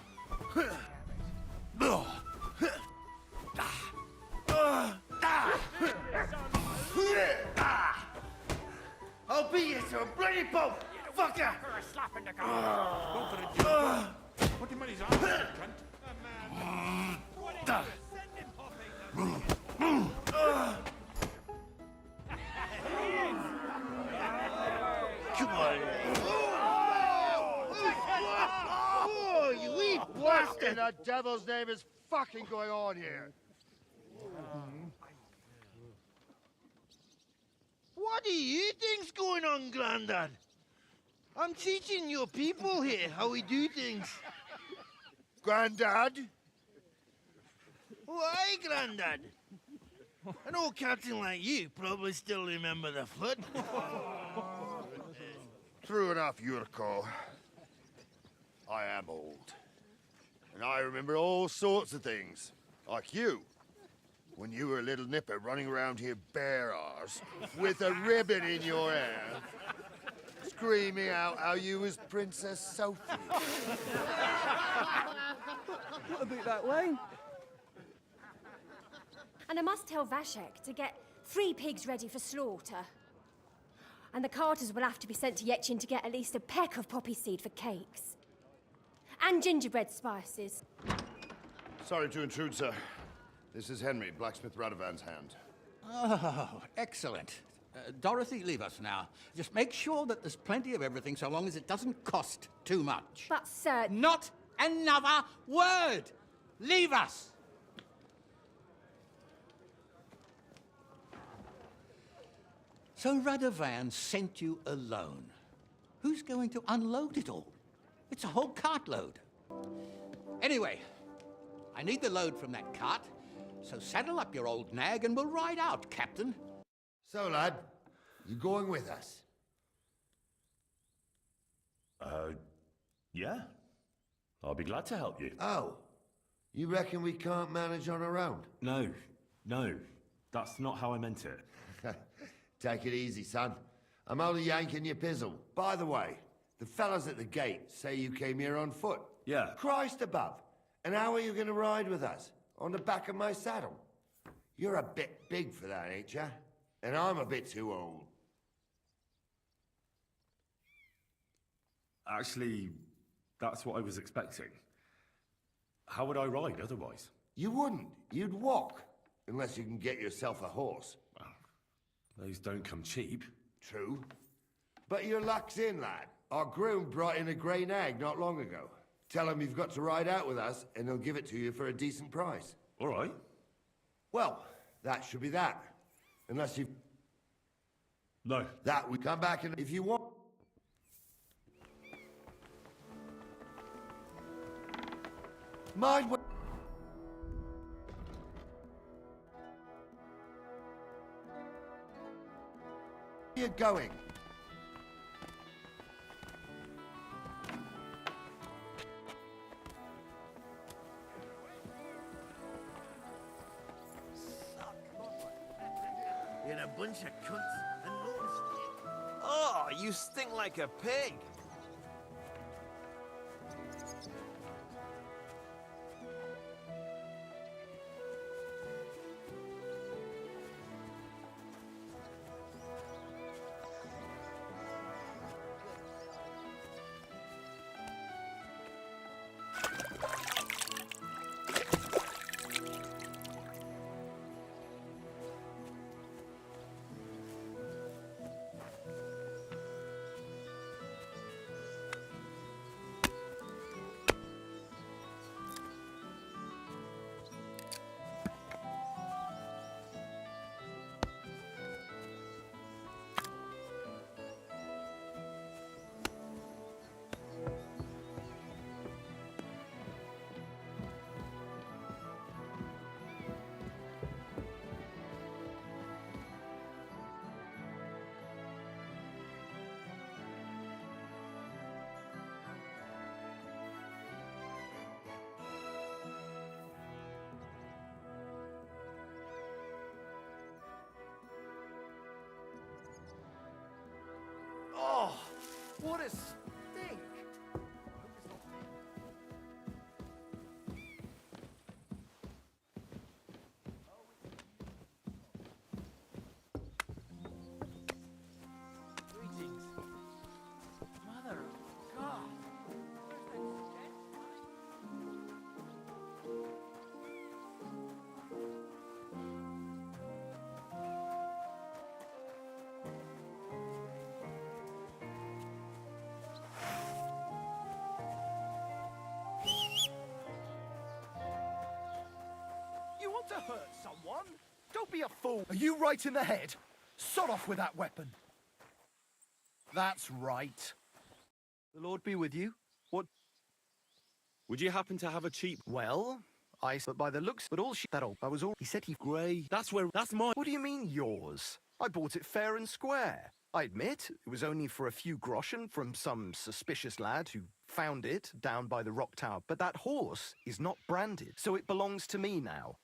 I'll beat you to a bloody pulp, fucker! Go for it, Yurgo. Put him on his arm, you cunt. Come on. Oh, you wee bastard! What the devil's name is fucking going on here? What do you think's going on, Grandad? I'm teaching your people here how we do things. Grandad? Why, Grandad? An old captain like you probably still remember the flood. True enough, Yurko. I am old. And I remember all sorts of things. Like you. When you were a little nipper running around here bare arse, with a ribbon in your hair, screaming out how you was Princess Sophie. Not a bit that way. And I must tell Vashek to get 3 pigs ready for slaughter. And the carters will have to be sent to Yetchin to get at least a peck of poppy seed for cakes. And gingerbread spices. Sorry to intrude, sir. This is Henry, blacksmith Radovan's hand. Oh, excellent. Dorothy, leave us now. Just make sure that there's plenty of everything so long as it doesn't cost too much. But, sir... Not another word! Leave us! So Radovan sent you alone. Who's going to unload it all? It's a whole cartload. Anyway, I need the load from that cart, so saddle up your old nag and we'll ride out, Captain. So, lad, you going with us? Yeah. I'll be glad to help you. Oh, you reckon we can't manage on our own? No, that's not how I meant it. Take it easy, son. I'm only yanking your pizzle. By the way, the fellas at the gate say you came here on foot. Yeah. Christ above. And how are you going to ride with us? On the back of my saddle? You're a bit big for that, ain't ya? And I'm a bit too old. Actually, that's what I was expecting. How would I ride otherwise? You wouldn't. You'd walk. Unless you can get yourself a horse. Those don't come cheap. True. But your luck's in, lad. Our groom brought in a grey nag not long ago. Tell him you've got to ride out with us, and he'll give it to you for a decent price. All right. Well, that should be that. Unless you... No. That we come back and if you want... Mind what... Where are you going? You're a bunch of cunts and no mistake. Oh, you stink like a pig. What a stink! Greetings. Mother of God. You want to hurt someone? Don't be a fool. Are you right in the head? Sod off with that weapon. That's right. The Lord be with you. What? Would you happen to have a cheap... Well, but by the looks, but all I was all... He said he... Grey. That's mine. What do you mean, yours? I bought it fair and square. I admit, it was only for a few groschen from some suspicious lad who found it down by the rock tower. But that horse is not branded, so it belongs to me now.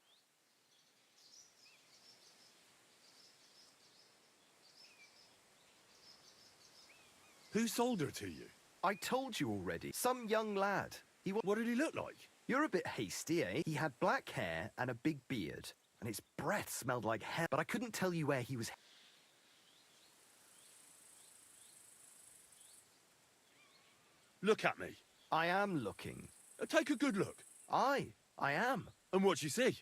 Who sold her to you? I told you already. Some young lad. What did he look like? You're a bit hasty, eh? He had black hair and a big beard, and his breath smelled like hell, but I couldn't tell you where he was. Look at me. I am looking. Take a good look. I am. And what you see?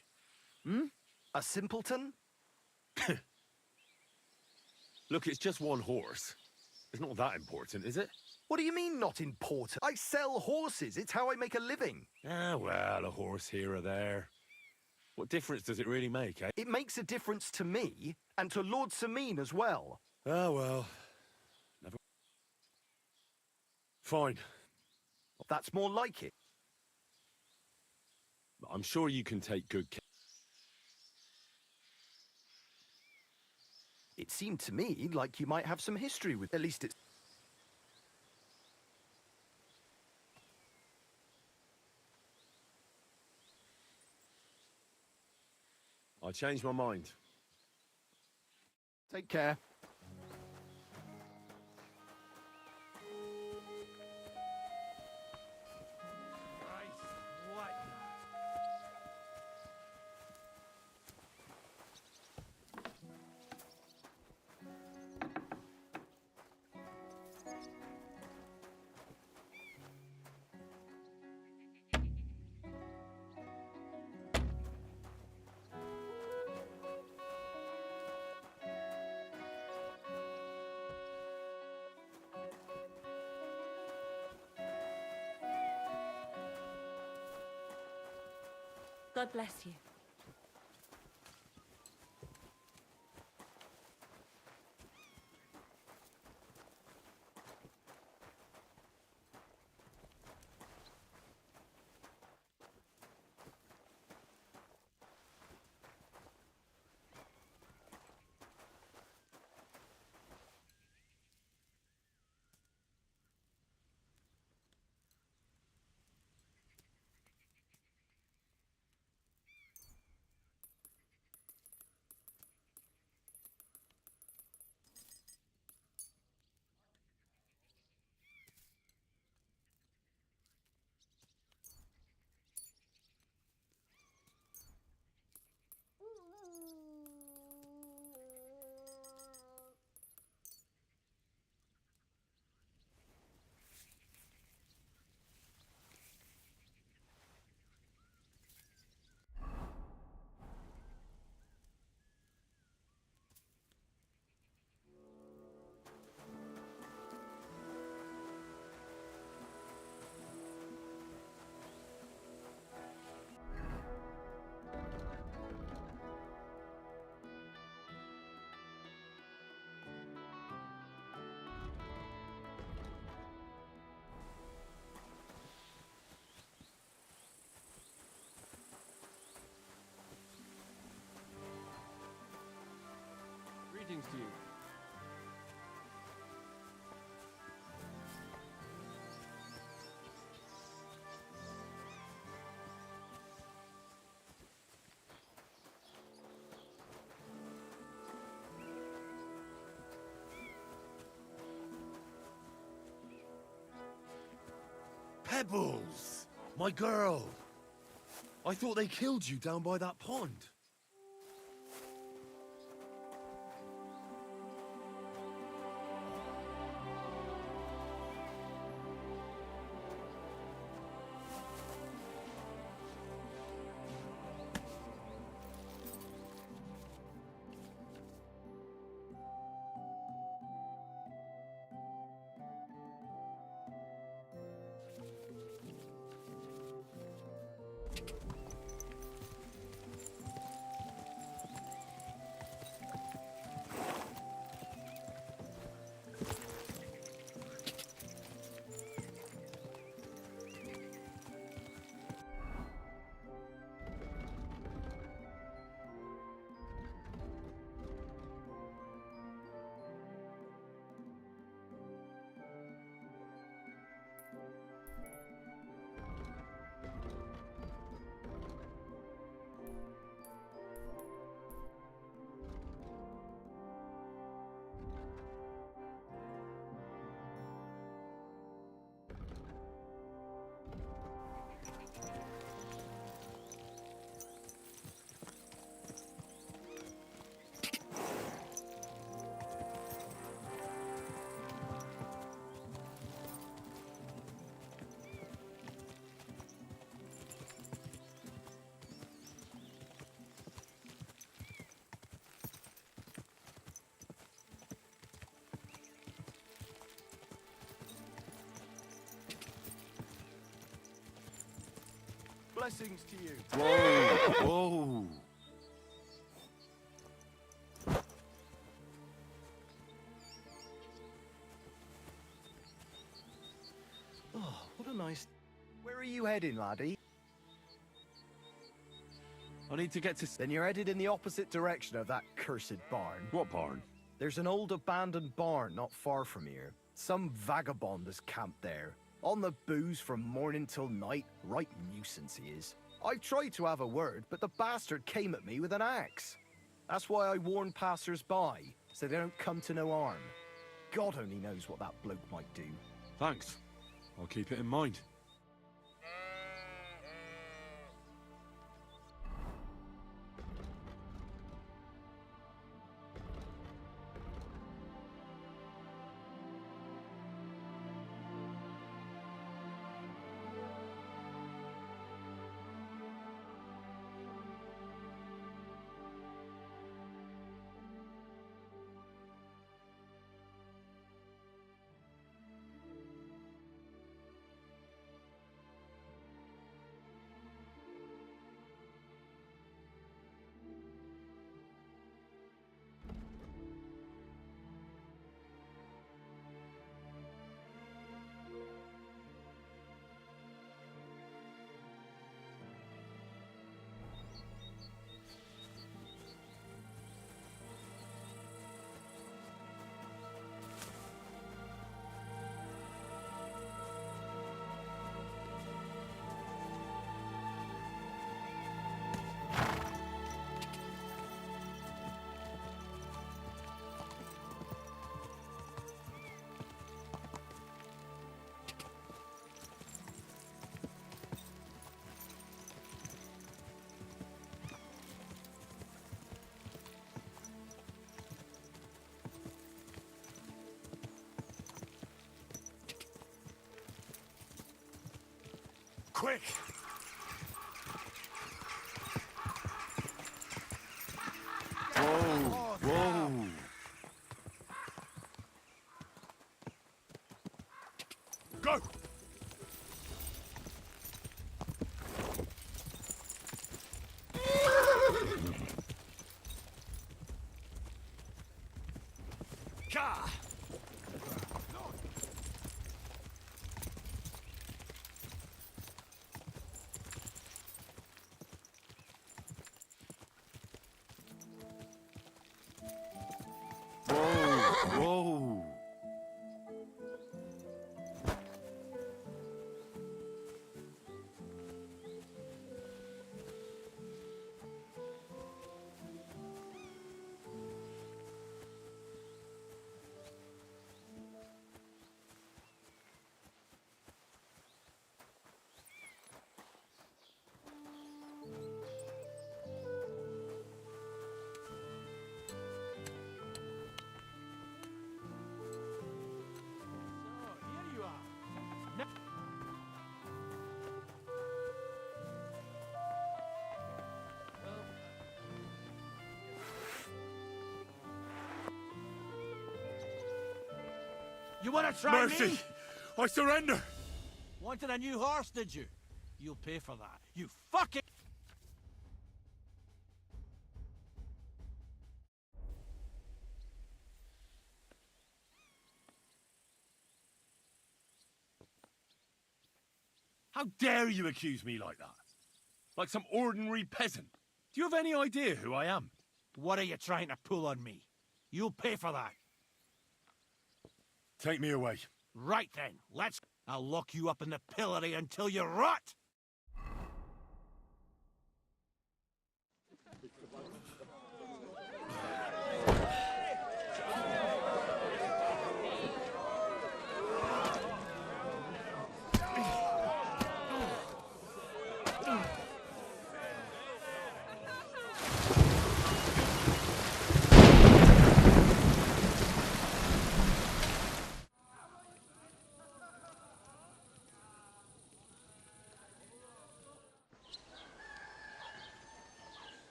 A simpleton? Look, it's just one horse. It's not that important, is it? What do you mean, not important? I sell horses. It's how I make a living. Ah, well, a horse here or there. What difference does it really make, eh? It makes a difference to me, and to Lord Sameen as well. Ah, well. Never... Fine. That's more like it. But I'm sure you can take good care. It seemed to me like you might have some history with... At least it's... I changed my mind. Take care. God bless you. rebels! My girl! I thought they killed you down by that pond. Blessings to you. Whoa! Whoa! Oh, what a nice... Where are you heading, laddie? I need to get to... Then you're headed in the opposite direction of that cursed barn. What barn? There's an old abandoned barn not far from here. Some vagabond has camped there. On the booze from morning till night. Right nuisance he is. I've tried to have a word, but the bastard came at me with an axe. That's why I warn passers-by, so they don't come to no harm. God only knows what that bloke might do. Thanks. I'll keep it in mind. Quick! Whoa! Whoa! Go! Ka! You want to try Mercy! me? I surrender! Wanted a new horse, did you? You'll pay for that. You fucking... How dare you accuse me like that? Like some ordinary peasant. Do you have any idea who I am? What are you trying to pull on me? You'll pay for that. Take me away. Right then, let's... I'll lock you up in the pillory until you rot!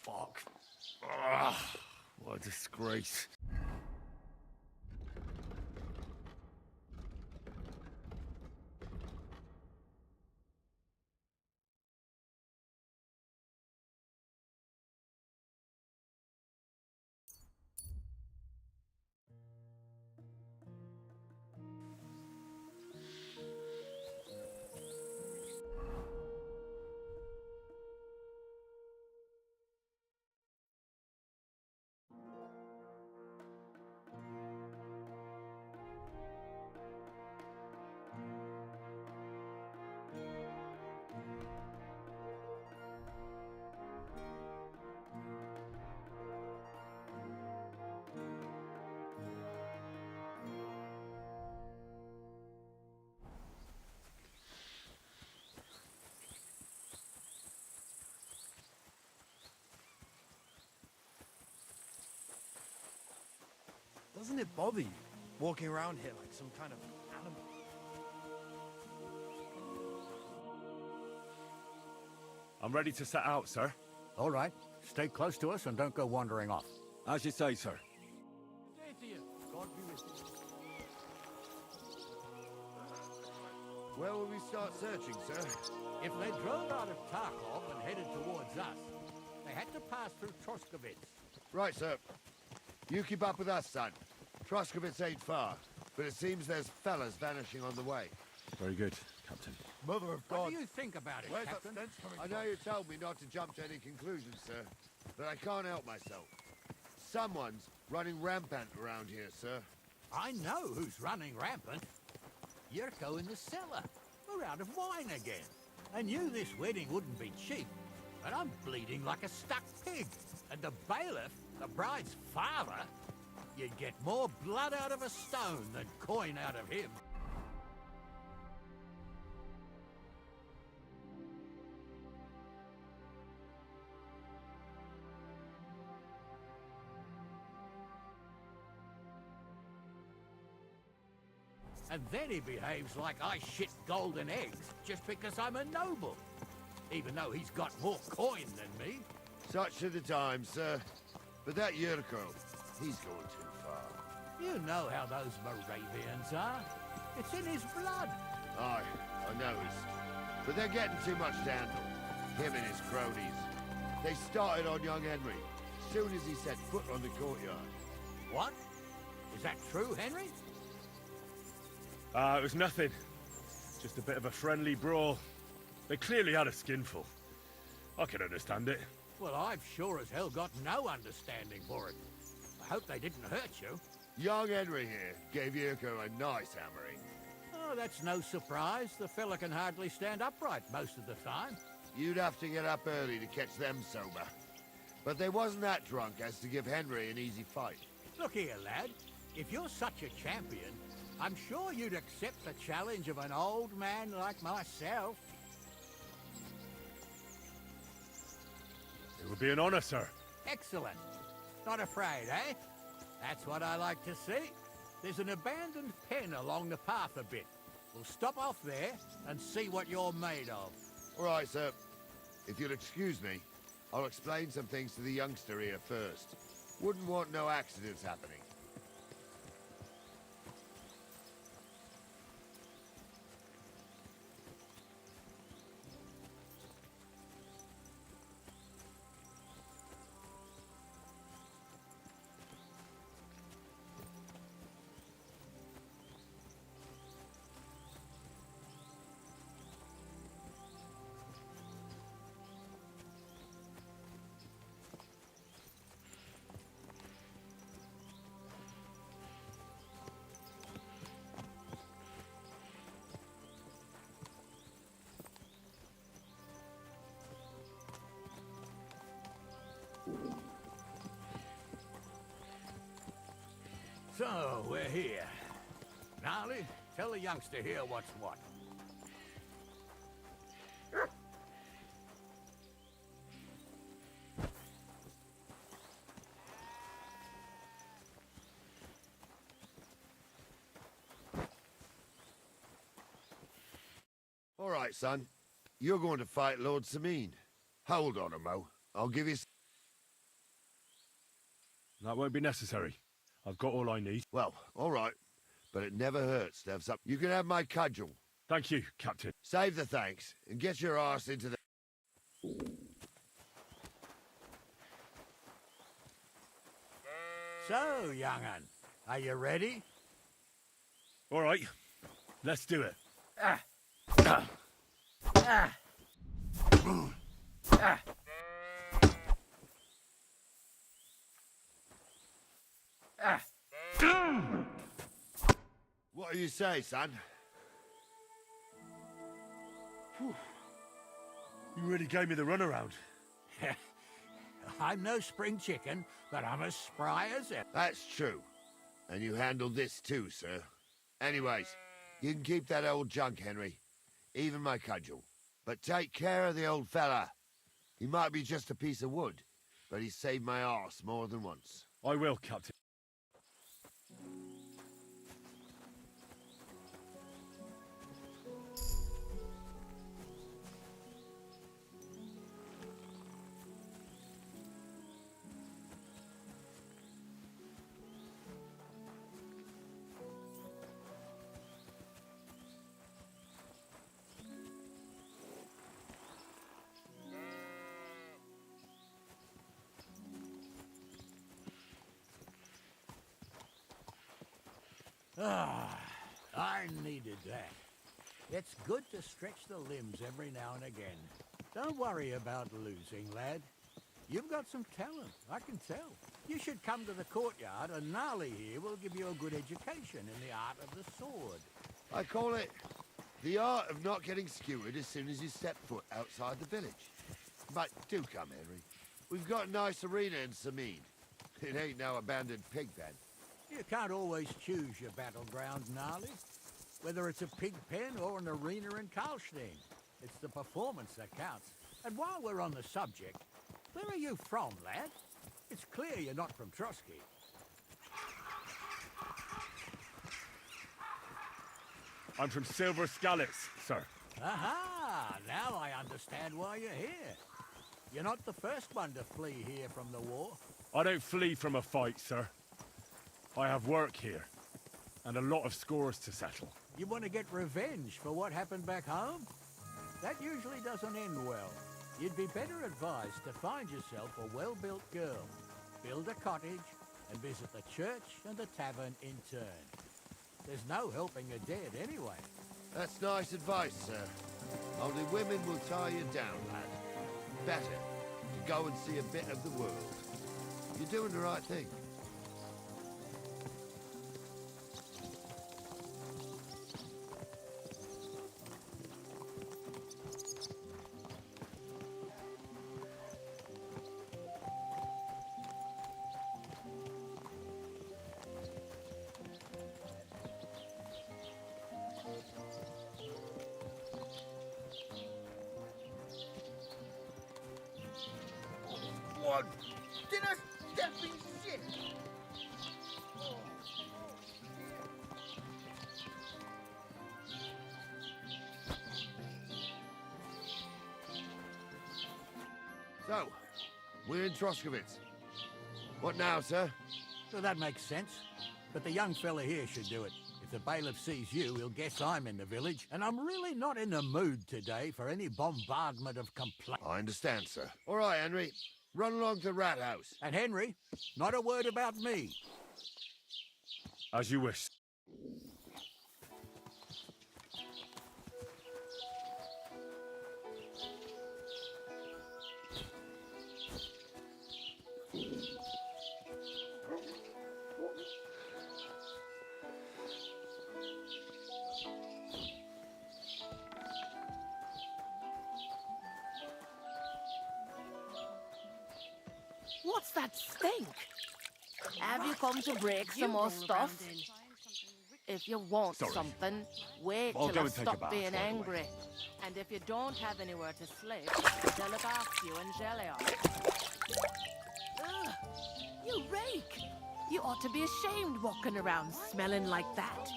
Fuck. Ugh, what a disgrace. Doesn't it bother you, walking around here like some kind of animal? I'm ready to set out, sir. All right. Stay close to us and don't go wandering off. As you say, sir. Day to you. God be with you. Where will we start searching, sir? If they drove out of Tarkov and headed towards us, they had to pass through Troskovitz. Right, sir. You keep up with us, son. Troskovitz ain't far, but it seems there's fellas vanishing on the way. Very good, Captain. Mother of God. What do you think about it, Where's Captain? that stench coming from? I know you told me not to jump to any conclusions, sir, but I can't help myself. Someone's running rampant around here, sir. I know who's running rampant. Yurko in the cellar. We're out of wine again. I knew this wedding wouldn't be cheap, but I'm bleeding like a stuck pig. And the bailiff, the bride's father, you'd get more blood out of a stone than coin out of him. And then he behaves like I shit golden eggs just because I'm a noble. Even though he's got more coin than me. Such are the times, sir. But that Yurko, he's going too far. You know how those Moravians are. It's in his blood. Aye, I noticed. But they're getting too much to handle. Him and his cronies. They started on young Henry, soon as he set foot on the courtyard. What? Is that true, Henry? It was nothing. Just a bit of a friendly brawl. They clearly had a skinful. I can understand it. Well, I've sure as hell got no understanding for it. I hope they didn't hurt you. Young Henry here gave Yurko a nice hammering. Oh, that's no surprise. The fella can hardly stand upright most of the time. You'd have to get up early to catch them sober. But they wasn't that drunk as to give Henry an easy fight. Look here, lad. if you're such a champion, I'm sure you'd accept the challenge of an old man like myself. It would be an honor, sir. Excellent. Not afraid, eh? That's what I like to see. There's an abandoned pen along the path a bit. We'll stop off there and see what you're made of. All right, sir. If you'll excuse me, I'll explain some things to the youngster here first. Wouldn't want no accidents happening. So, we're here. Gnarly, tell the youngster here what's what. All right, son. You're going to fight Lord Sameen. Hold on a mo. I'll give you... That won't be necessary. I've got all I need. Well, all right. But it never hurts to have something. You can have my cudgel. Thank you, Captain. Save the thanks and get your arse into the... So, young'un, are you ready? All right. Let's do it. What do you say, son? Whew. You really gave me the runaround. I'm no spring chicken, but I'm as spry as ever. That's true. And you handled this too, sir. Anyways, you can keep that old junk, Henry. Even my cudgel. But take care of the old fella. He might be just a piece of wood, but he's saved my arse more than once. I will, Captain. Ah, I needed that. It's good to stretch the limbs every now and again. Don't worry about losing, lad. You've got some talent, I can tell. You should come to the courtyard, and Gnarly here will give you a good education in the art of the sword. I call it the art of not getting skewered as soon as you step foot outside the village. But do come, Henry. We've got a nice arena in Sameen. It ain't no abandoned pig pen. You can't always choose your battleground, Gnarly. Whether it's a pig pen or an arena in Karlstein. It's the performance that counts. And while we're on the subject, where are you from, lad? It's clear you're not from Trotsky. I'm from Silver Scallops, sir. Aha! Now I understand why you're here. You're not the first one to flee here from the war. I don't flee from a fight, sir. I have work here, and a lot of scores to settle. You want to get revenge for what happened back home? That usually doesn't end well. You'd be better advised to find yourself a well-built girl, build a cottage, and visit the church and the tavern in turn. There's no helping the dead anyway. That's nice advice, sir. Only women will tie you down, lad. Better to go and see a bit of the world. You're doing the right thing. down! Dinner stepping shit! So, we're in Troskowitz. What now, sir? So that makes sense. But the young fella here should do it. If the bailiff sees you, he'll guess I'm in the village, and I'm really not in the mood today for any bombardment of complaints. I understand, sir. All right, Henry. Run along to Rat House. And Henry, not a word about me. As you wish. What's that stink? Have you come to break some more stuff? If you want something, wait I'll till go I and take a stop bath, being by the way. angry. And if you don't have anywhere to sleep, they'll look after you in Jelly. Ugh, you rake! You ought to be ashamed walking around smelling like that.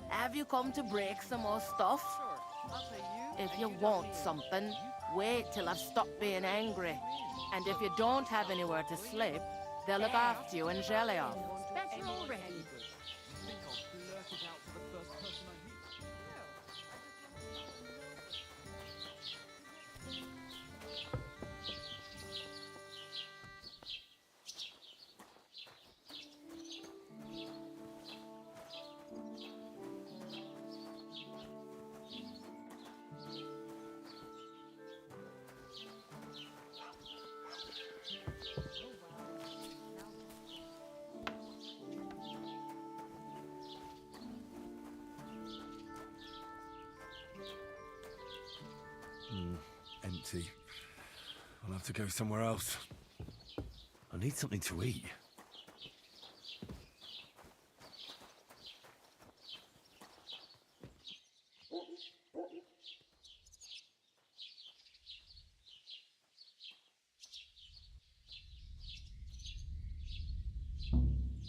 Have you come to break some more stuff? If you want something, wait till I've stopped being angry. And if you don't have anywhere to sleep, they'll look after you in Jelly. Better already. Empty. I'll have to go somewhere else. I need something to eat.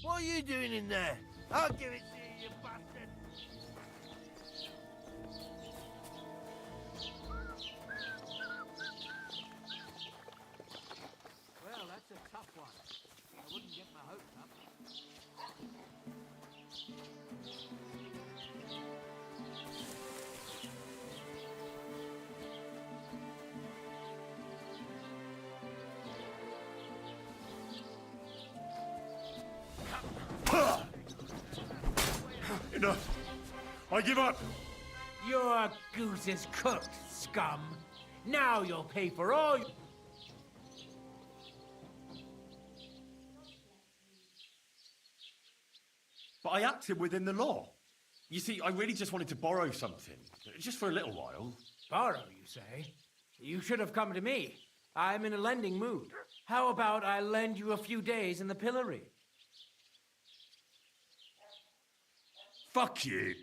What are you doing in there? I'll give it to you, you bastard! Well, that's a tough one. I wouldn't get my hopes up. Enough! I give up! Your goose is cooked, scum. Now you'll pay for all you... But I acted within the law. You see, I really just wanted to borrow something. Just for a little while. Borrow, you say? You should have come to me. I'm in a lending mood. How about I lend you a few days in the pillory? Fuck you!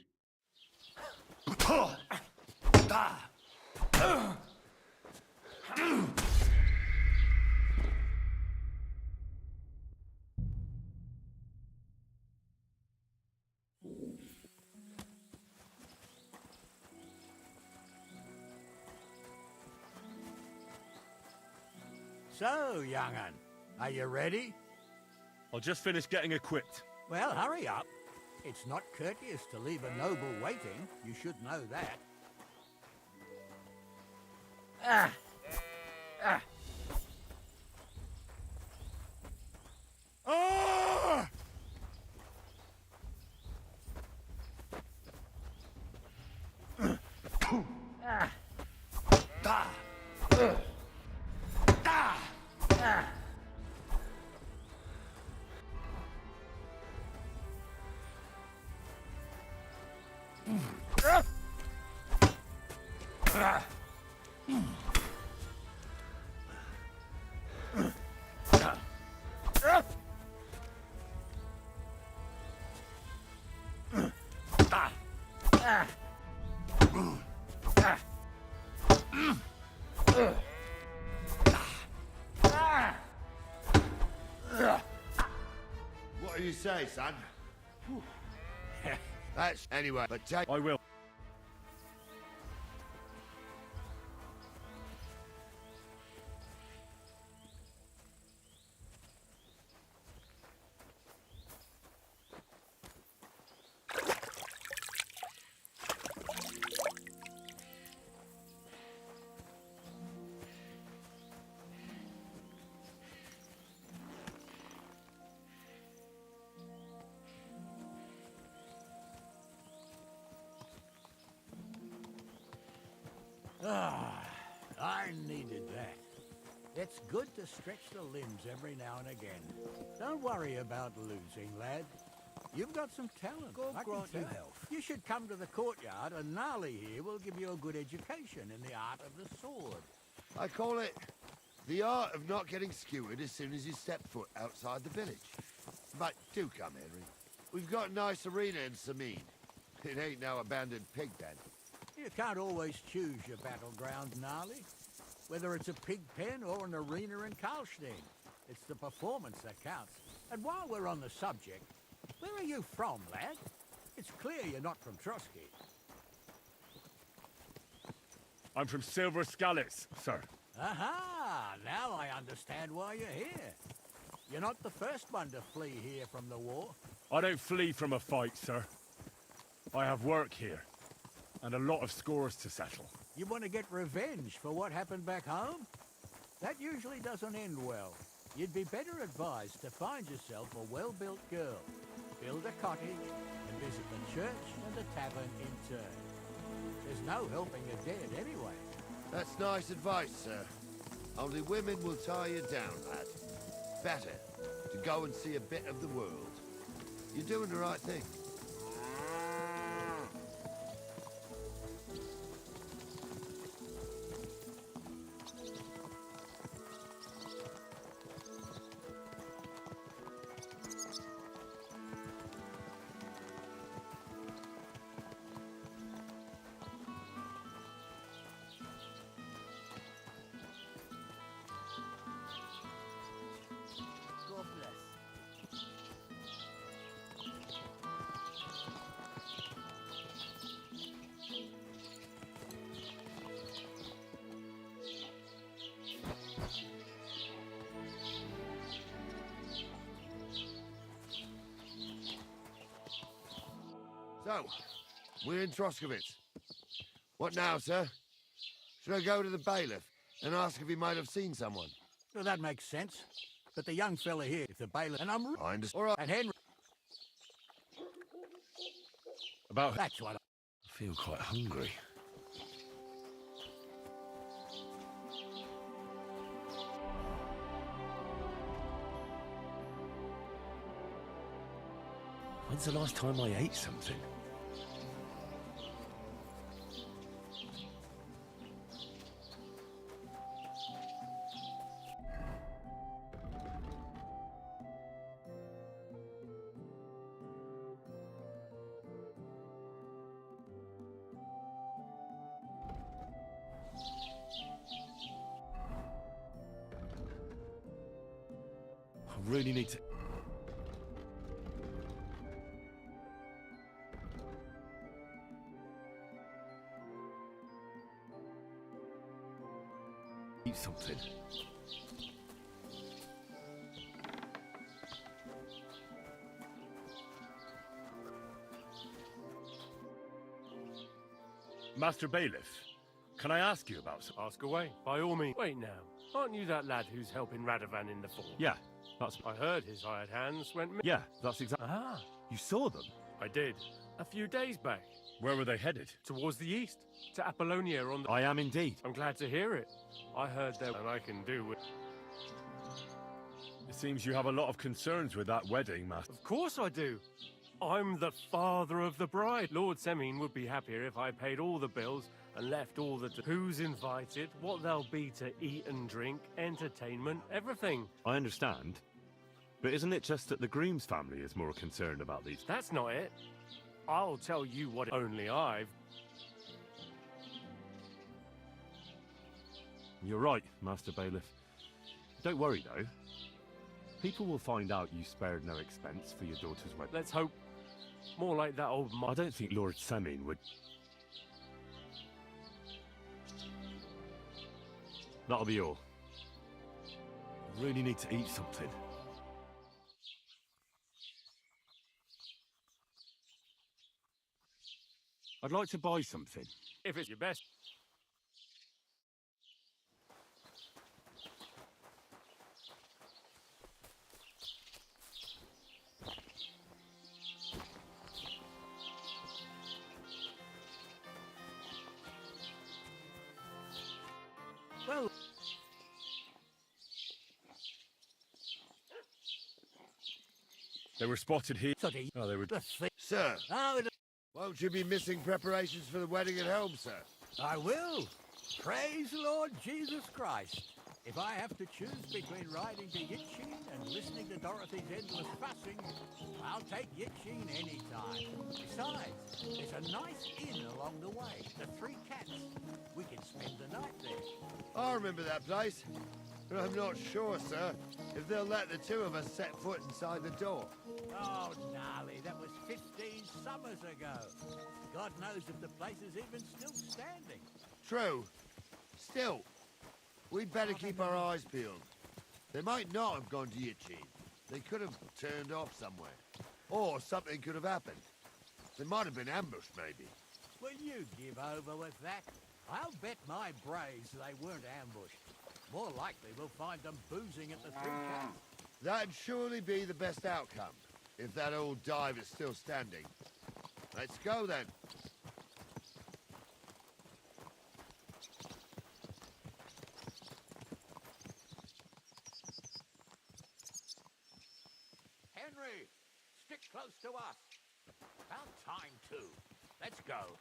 So, young'un, are you ready? I'll just finish getting equipped. Well, hurry up. It's not courteous to leave a noble waiting. You should know that. Ah! you say, son. That's anyway, but take... I will. Ah, I needed that. It's good to stretch the limbs every now and again. Don't worry about losing, lad. You've got some talent. God grant you health. You should come to the courtyard, and Gnarly here will give you a good education in the art of the sword. I call it the art of not getting skewered as soon as you step foot outside the village. But do come, Henry. We've got a nice arena in Sameen. It ain't no abandoned pig den. You can't always choose your battleground, Gnarly. Whether it's a pig pen or an arena in Karlstein, it's the performance that counts. And while we're on the subject, where are you from, lad? It's clear you're not from Trotsky. I'm from Silver Scallops, sir. Aha! Now I understand why you're here. You're not the first one to flee here from the war. I don't flee from a fight, sir. I have work here, and a lot of scores to settle. You want to get revenge for what happened back home? That usually doesn't end well. You'd be better advised to find yourself a well-built girl, build a cottage, and visit the church and the tavern in turn. There's no helping the dead anyway. That's nice advice, sir. Only women will tie you down, lad. Better to go and see a bit of the world. You're doing the right thing. God bless. So, we're in Troskowitz. What now, sir? Should I go to the bailiff and ask if he might have seen someone? Well, that makes sense. But the young fella here, if the bailiff... And I'm... I understand. All right. And Henry... About... That's what I feel quite hungry. When's the last time I ate something? I really need to... eat something. Master Bailiff, can I ask you about something? Ask away, by all means. Wait now, aren't you that lad who's helping Radovan in the fort? Yeah, that's... I heard his hired hands went... Yeah, that's exactly... Ah. You saw them? I did. A few days back. Where were they headed? Towards the east. To Apollonia on the... I am indeed. I'm glad to hear it. I heard there, and I can do with... It seems you have a lot of concerns with that wedding, Master. Of course I do. I'm the father of the bride. Lord Semin would be happier if I paid all the bills and left all the... Who's invited, what there'll be to eat and drink, entertainment, everything. I understand. But isn't it just that the groom's family is more concerned about these? That's not it. I'll tell you what only I've... You're right, Master Bailiff. Don't worry, though. People will find out you spared no expense for your daughter's wedding. Let's hope more like that old I don't think Lord Semin would... That'll be all. I really need to eat something. I'd like to buy something. If it's your best. Well... They were spotted here. Oh, they were... Sir, won't you be missing preparations for the wedding at home, sir? I will. Praise the Lord Jesus Christ. If I have to choose between riding to Yitchin and listening to Dorothy's endless fussing, I'll take Yitchin any time. Besides, there's a nice inn along the way, the Three Cats. We can spend the night there. I remember that place, but I'm not sure, sir, if they'll let the two of us set foot inside the door. Oh, gnarly, that was 15 summers ago. God knows if the place is even still standing. True. Still, we'd better keep our eyes peeled. They might not have gone to Yitchin. They could have turned off somewhere. Or something could have happened. They might have been ambushed, maybe. Will you give over with that? I'll bet my brains they weren't ambushed. More likely we'll find them boozing at the Three Cats. That'd surely be the best outcome, if that old dive is still standing. Let's go, then. Henry, stick close to us. About time, too. Let's go.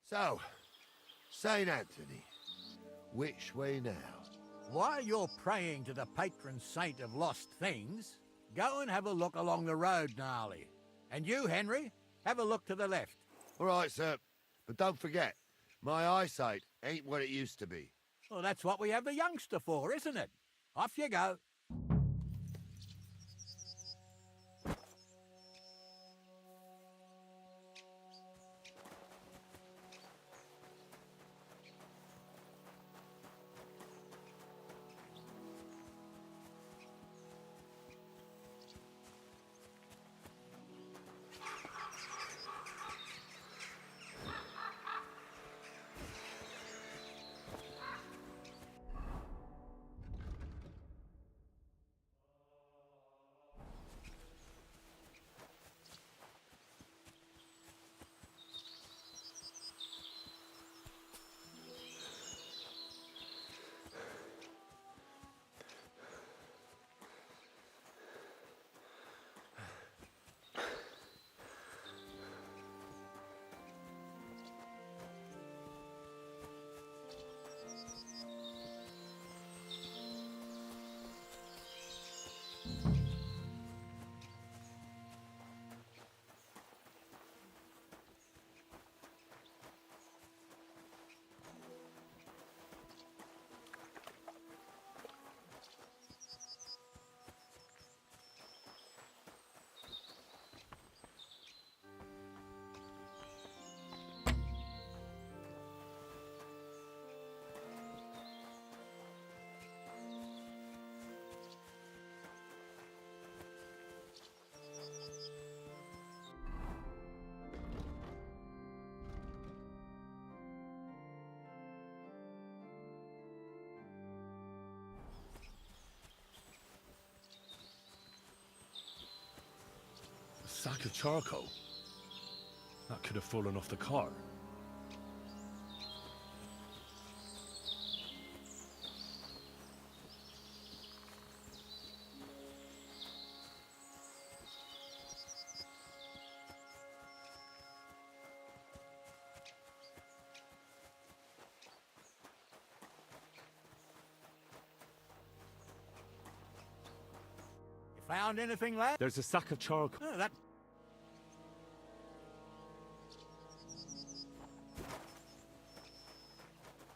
So, St. Anthony, which way now? While you're praying to the patron saint of lost things, go and have a look along the road, Gnarly. And you, Henry, have a look to the left. All right, sir. But don't forget, my eyesight ain't what it used to be. Well, that's what we have the youngster for, isn't it? Off you go. sack of charcoal. That could have fallen off the cart. Found anything, lad? There's a sack of charcoal. Oh, that...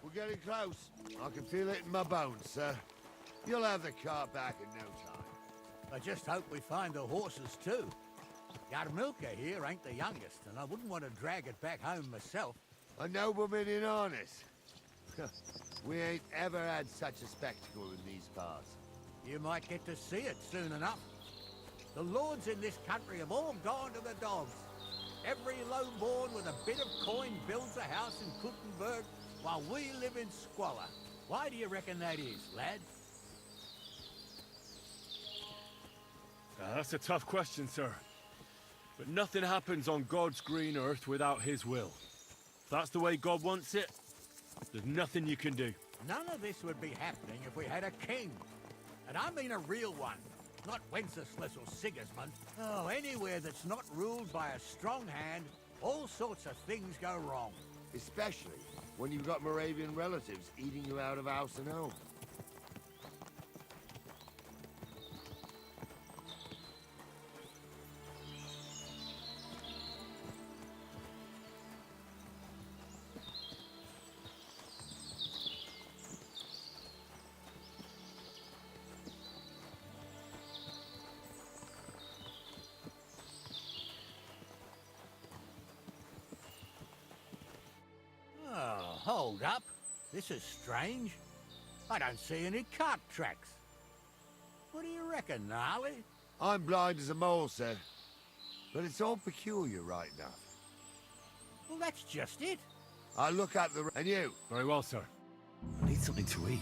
We're getting close. I can feel it in my bones, sir. You'll have the car back in no time. I just hope we find the horses, too. Yarmilka here ain't the youngest, and I wouldn't want to drag it back home myself. A nobleman in harness. We ain't ever had such a spectacle in these parts. You might get to see it soon enough. The lords in this country have all gone to the dogs. Every lowborn with a bit of coin builds a house in Kuttenberg, while we live in squalor. Why do you reckon that is, lad? That's a tough question, sir. But nothing happens on God's green earth without his will. If that's the way God wants it, there's nothing you can do. None of this would be happening if we had a king. And I mean a real one, not Wenceslas or Sigismund. Oh, anywhere that's not ruled by a strong hand, all sorts of things go wrong. Especially when you've got Moravian relatives eating you out of house and home. Oh, hold up. This is strange. I don't see any cart tracks. What do you reckon, Gnarly? I'm blind as a mole, sir. But it's all peculiar right enough. Well, that's just it. I look at the... And you? Very well, sir. I need something to eat.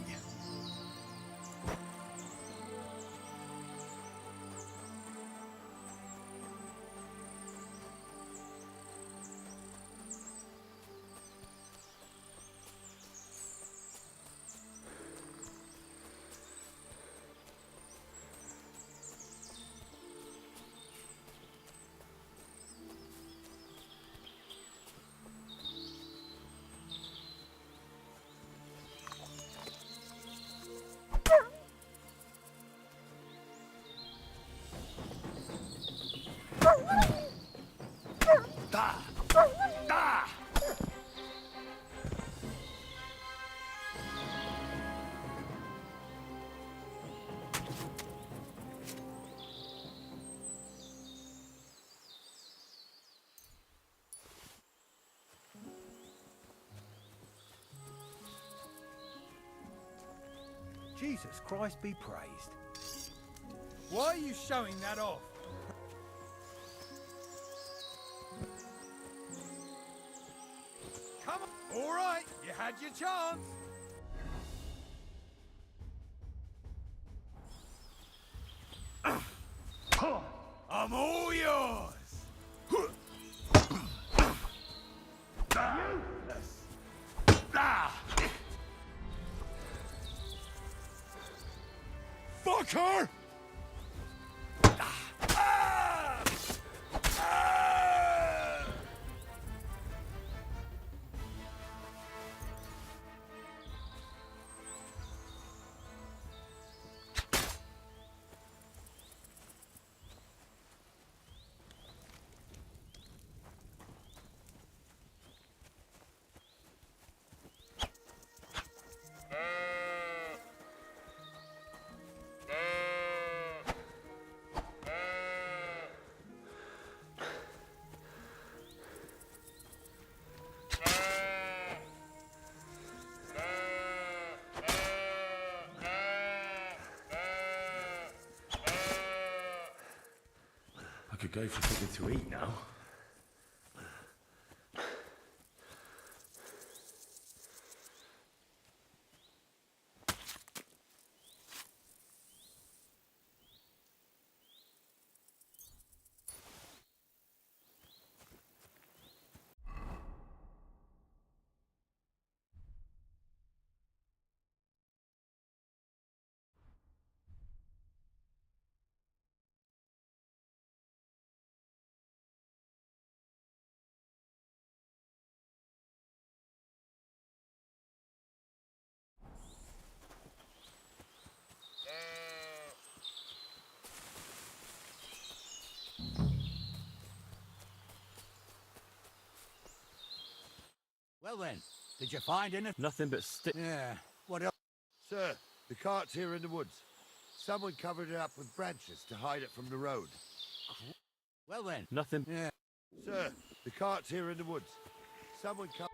Jesus Christ be praised. Why are you showing that off? Come on. All right, you had your chance. I'm all yours. Fucker! I could go for something to eat now. Well then, did you find anything? Nothing but stick. Yeah. What else? Sir, the cart's here in the woods. Someone covered it up with branches to hide it from the road. Well then. Nothing. Yeah. Sir, the cart's here in the woods. Someone covered...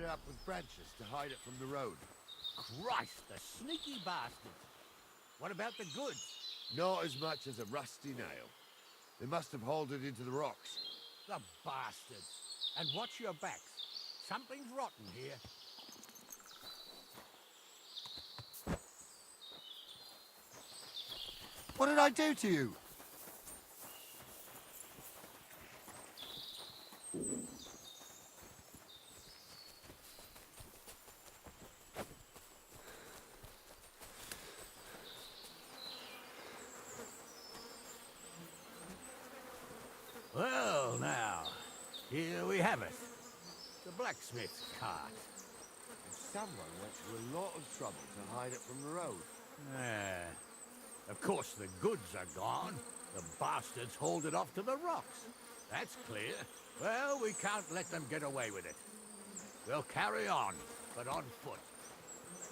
it up with branches to hide it from the road. Christ, the sneaky bastards. What about the goods? Not as much as a rusty nail. They must have hauled it into the rocks. The bastards. And watch your backs. Something's rotten here. What did I do to you? Well, now, here we have it. The blacksmith's cart. Someone went to a lot of trouble to hide it from the road. Of course, the goods are gone. The bastards hauled it off to the rocks. That's clear. Well, we can't let them get away with it. We'll carry on, but on foot.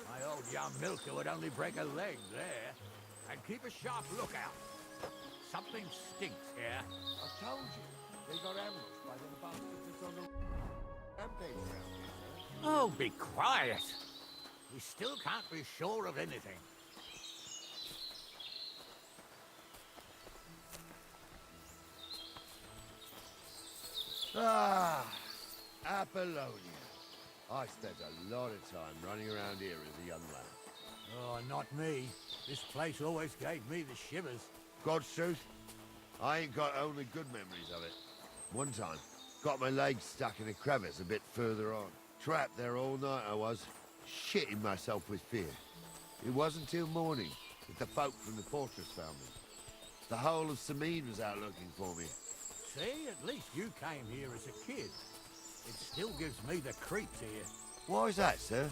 My old young milker would only break a leg there. And keep a sharp lookout. Something stinks here. I told you. They got ambushed by them bastards that's on the rampage around here, sir. Oh, be quiet. We still can't be sure of anything. Ah, Apollonia. I spent a lot of time running around here as a young lad. Oh, not me. This place always gave me the shivers. God's truth, I ain't got only good memories of it. One time, got my legs stuck in a crevice a bit further on. Trapped there all night I was, shitting myself with fear. It wasn't till morning that the folk from the fortress found me. The whole of Sameen was out looking for me. See, at least you came here as a kid. It still gives me the creeps here. Why's that, sir?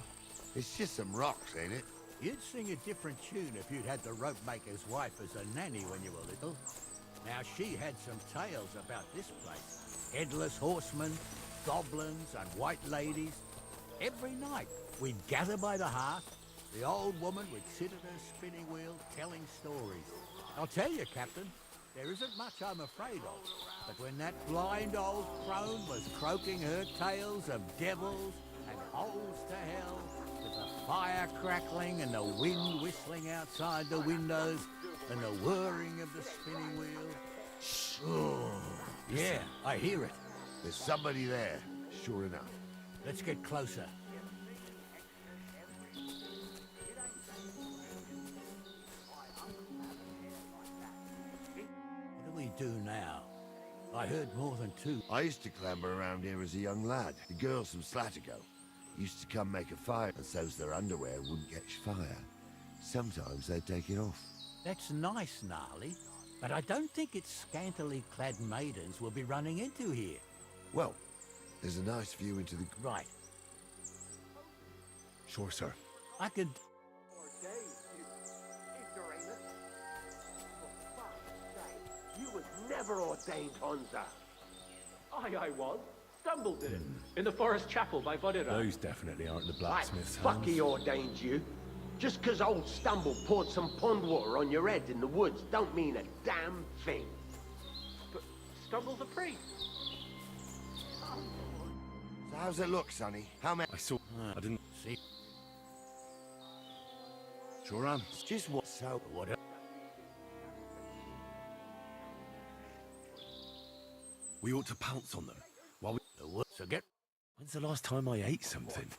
It's just some rocks, ain't it? You'd sing a different tune if you'd had the rope maker's wife as a nanny when you were little. Now, she had some tales about this place. Headless horsemen, goblins, and white ladies. Every night, we'd gather by the hearth. The old woman would sit at her spinning wheel telling stories. I'll tell you, Captain, there isn't much I'm afraid of. But when that blind old crone was croaking her tales of devils and holes to hell, with the fire crackling and the wind whistling outside the windows and the whirring of the spinning wheel. Shh. Oh, yeah, I hear it. There's somebody there, sure enough. Let's get closer. What do we do now? I heard more than two. I used to clamber around here as a young lad. The girls from Slatigo used to come make a fire, and so's their underwear wouldn't catch fire. Sometimes they'd take it off. That's nice, Gnarly, but I don't think it's scantily clad maidens we'll be running into here. Well, there's a nice view into the... Right. Sure, sir. I could... You was never ordained, Hunter. I was. Stumbled in it. In the forest chapel by Bodira. Those definitely aren't the blacksmith's Fuck he ordained you. Just 'cause old Stumble poured some pond water on your head in the woods don't mean a damn thing. But Stumble's a priest. So how's it look, Sonny? How many... I saw... I didn't... See? Sure am. Just what... So... What... We ought to pounce on them. While we... So get... When's the last time I ate something?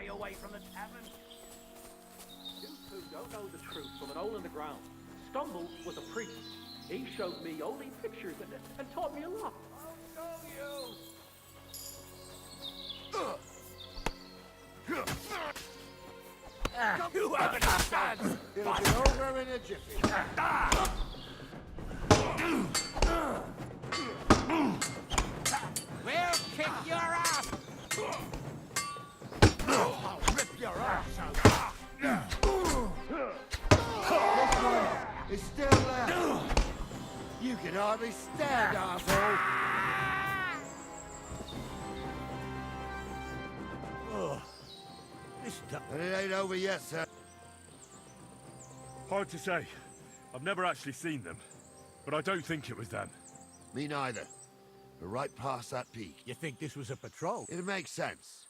Stay away from the tavern. You two don't know the truth from an hole in the ground. Stumble was a priest. He showed me holy pictures and taught me a lot. You haven't a chance! It'll be over in a jiffy. We'll kick your ass! I'll rip your ass out! This one is still there. You can hardly stand, arsehole. And it ain't over yet, sir. Hard to say. I've never actually seen them. But I don't think it was them. Me neither. We're right past that peak. You think this was a patrol? It makes sense.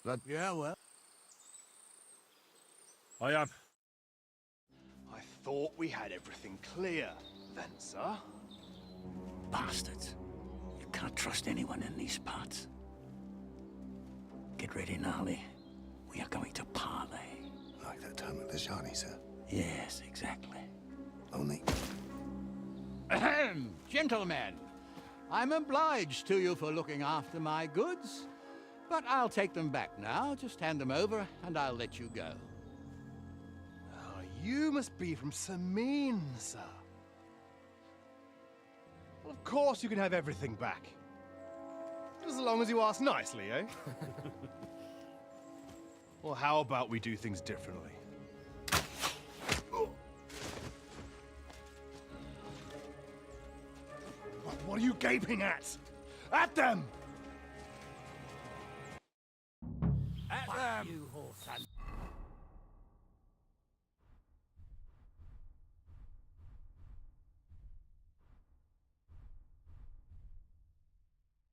But yeah, well. I am. I thought we had everything clear, then, sir. Bastards. You can't trust anyone in these parts. Get ready, Gnarly. We are going to parley. Like that time at the Shani, sir? Yes, exactly. Only... Ahem! Gentlemen, I'm obliged to you for looking after my goods, but I'll take them back now. Just hand them over, and I'll let you go. Oh, you must be from Samin, sir. Well, of course you can have everything back. Just as long as you ask nicely, eh? Well, how about we do things differently? What are you gaping at? At them! At them! You horse son.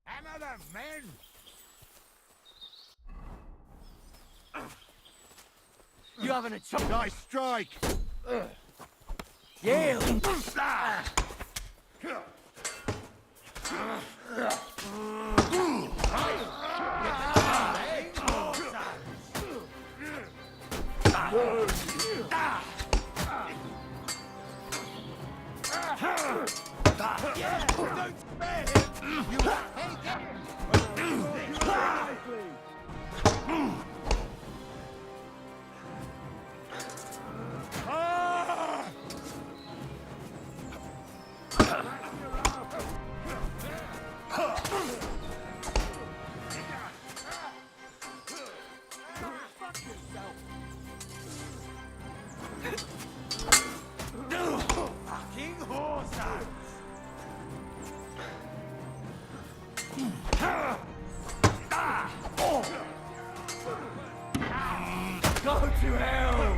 Hammer them, men! You having a chop? Nice strike! Yield! Don't spare him! You take him! Fucking horse ass! Go to hell!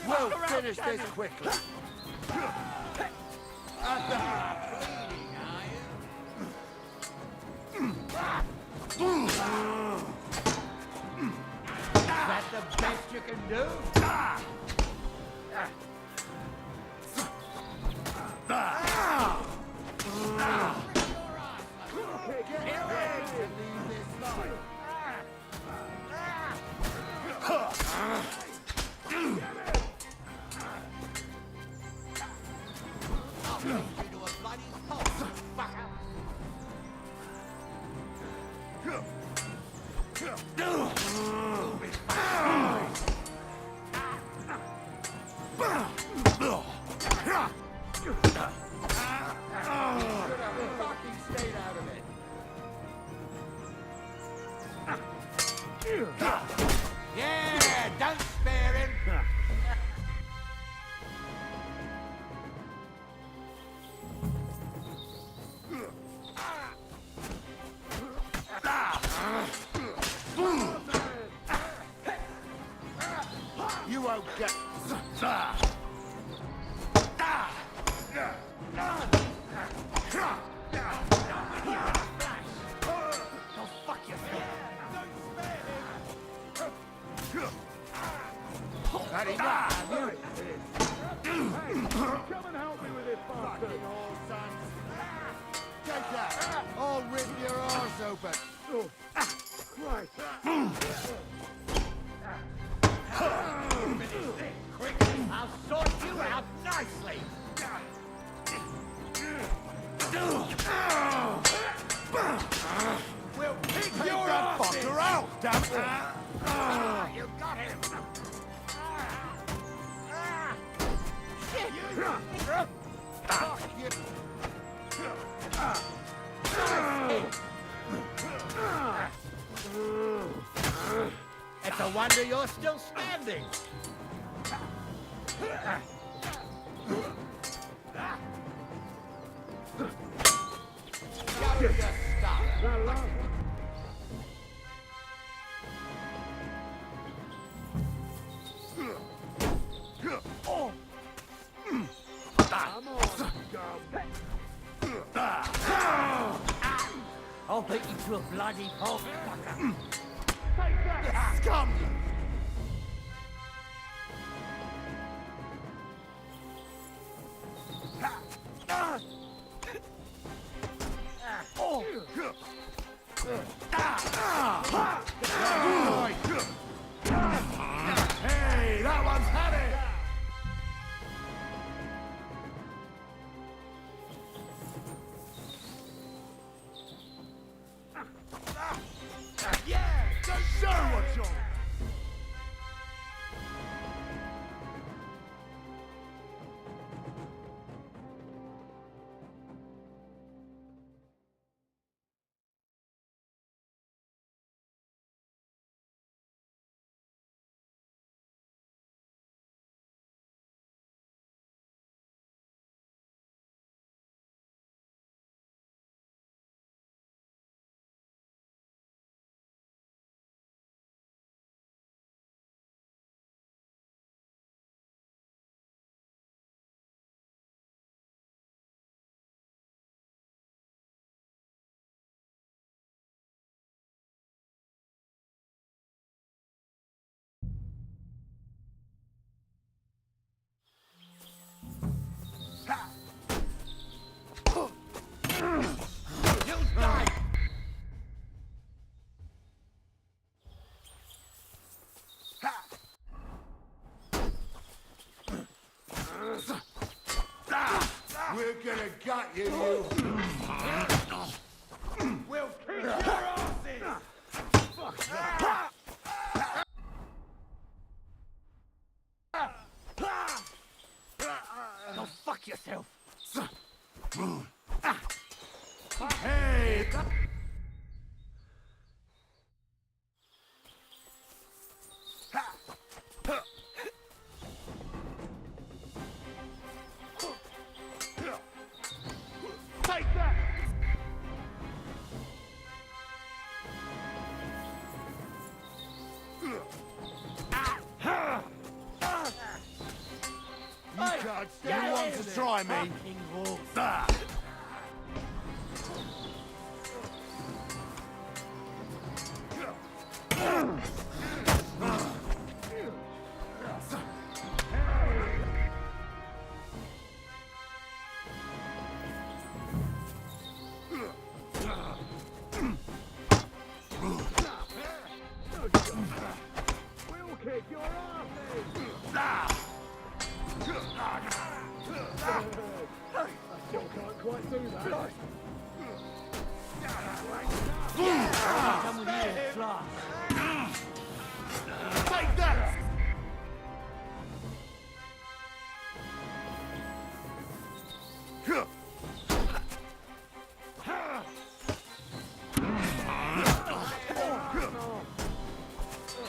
We'll finish this quickly. Is that the best you can do? Yeah, don't spare him. You won't get... Go fuck yourself! Don't spare him! That enough, have you? Hey, come and help me with this bastard. Take that. I'll rip your arse open. Quick, I'll sort you out nicely. We'll kick Take your that asses. fucker out, damn it. You got him. It's a wonder you're still standing. Gotta just stop. I'll beat you to a bloody pulp, fucker. Take that, scum! Hey, that one's had it! Yeah! Show what you're... We're gonna gut you, you. We'll kick your asses! Go fuck yourself. Hey! Take that! You can't stand one to try me. We'll kick your asses! I still can't quite do that. Come with you, fly. Take that!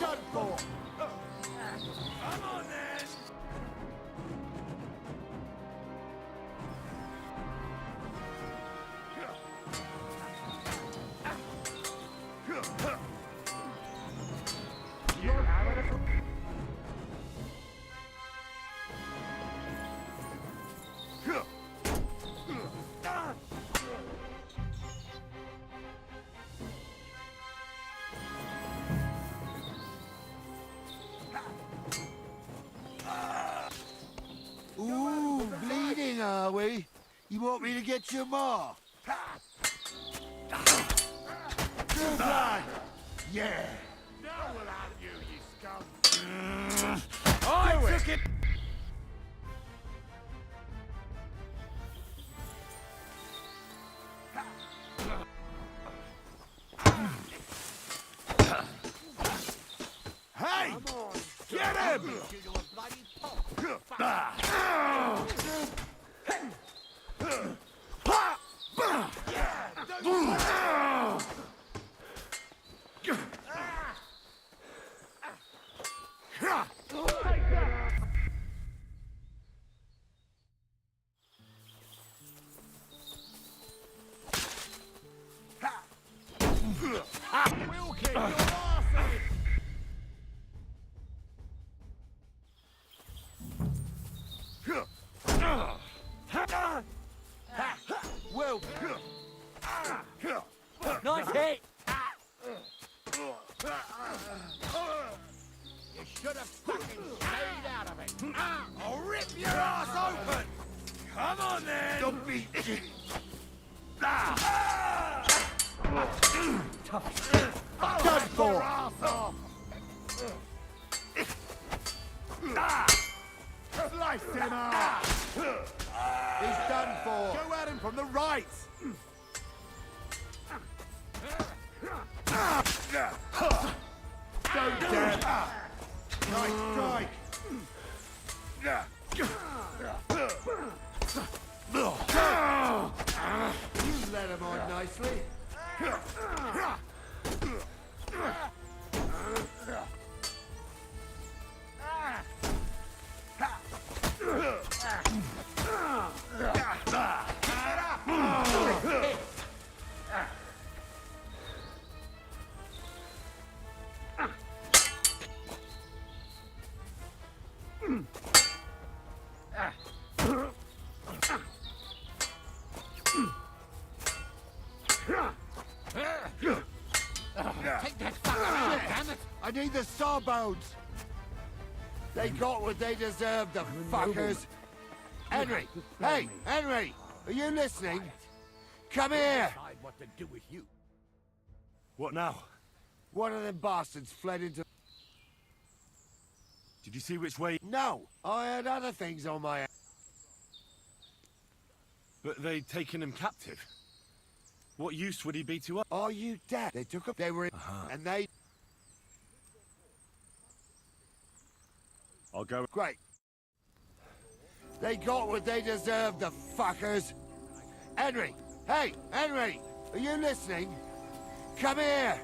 Gun for! Come on then! You want me to get your ma? Good lad! Yeah! Now we'll have you, you scum! I took it! Hey! Get him! We'll kick your ass in! Well, Nice hit! you should have fucking stayed out of it. I'll rip your ass open! Come on then! Don't beat me! Done for! Slice him off! He's done for! Go at him from the right! Don't dare! Nice strike! You led him on nicely. Take that fucker out, damn it! I need the sawbones! They got what they deserved, the fuckers! Henry! Hey, Henry! Are you listening? Come here! Decide what to do with you. What now? One of them bastards fled into... Did you see which way? No! I had other things on my... But they'd taken him captive. What use would he be to us? Are you dead? They took him. They were in... And they... I'll go... Great. They got what they deserved, the fuckers! Henry! Hey, Henry! Are you listening? Come here!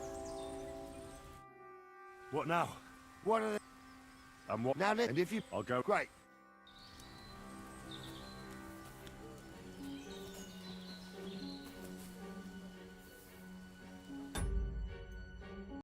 What now? One of the... And what? Now, and if you... I'll go... Great.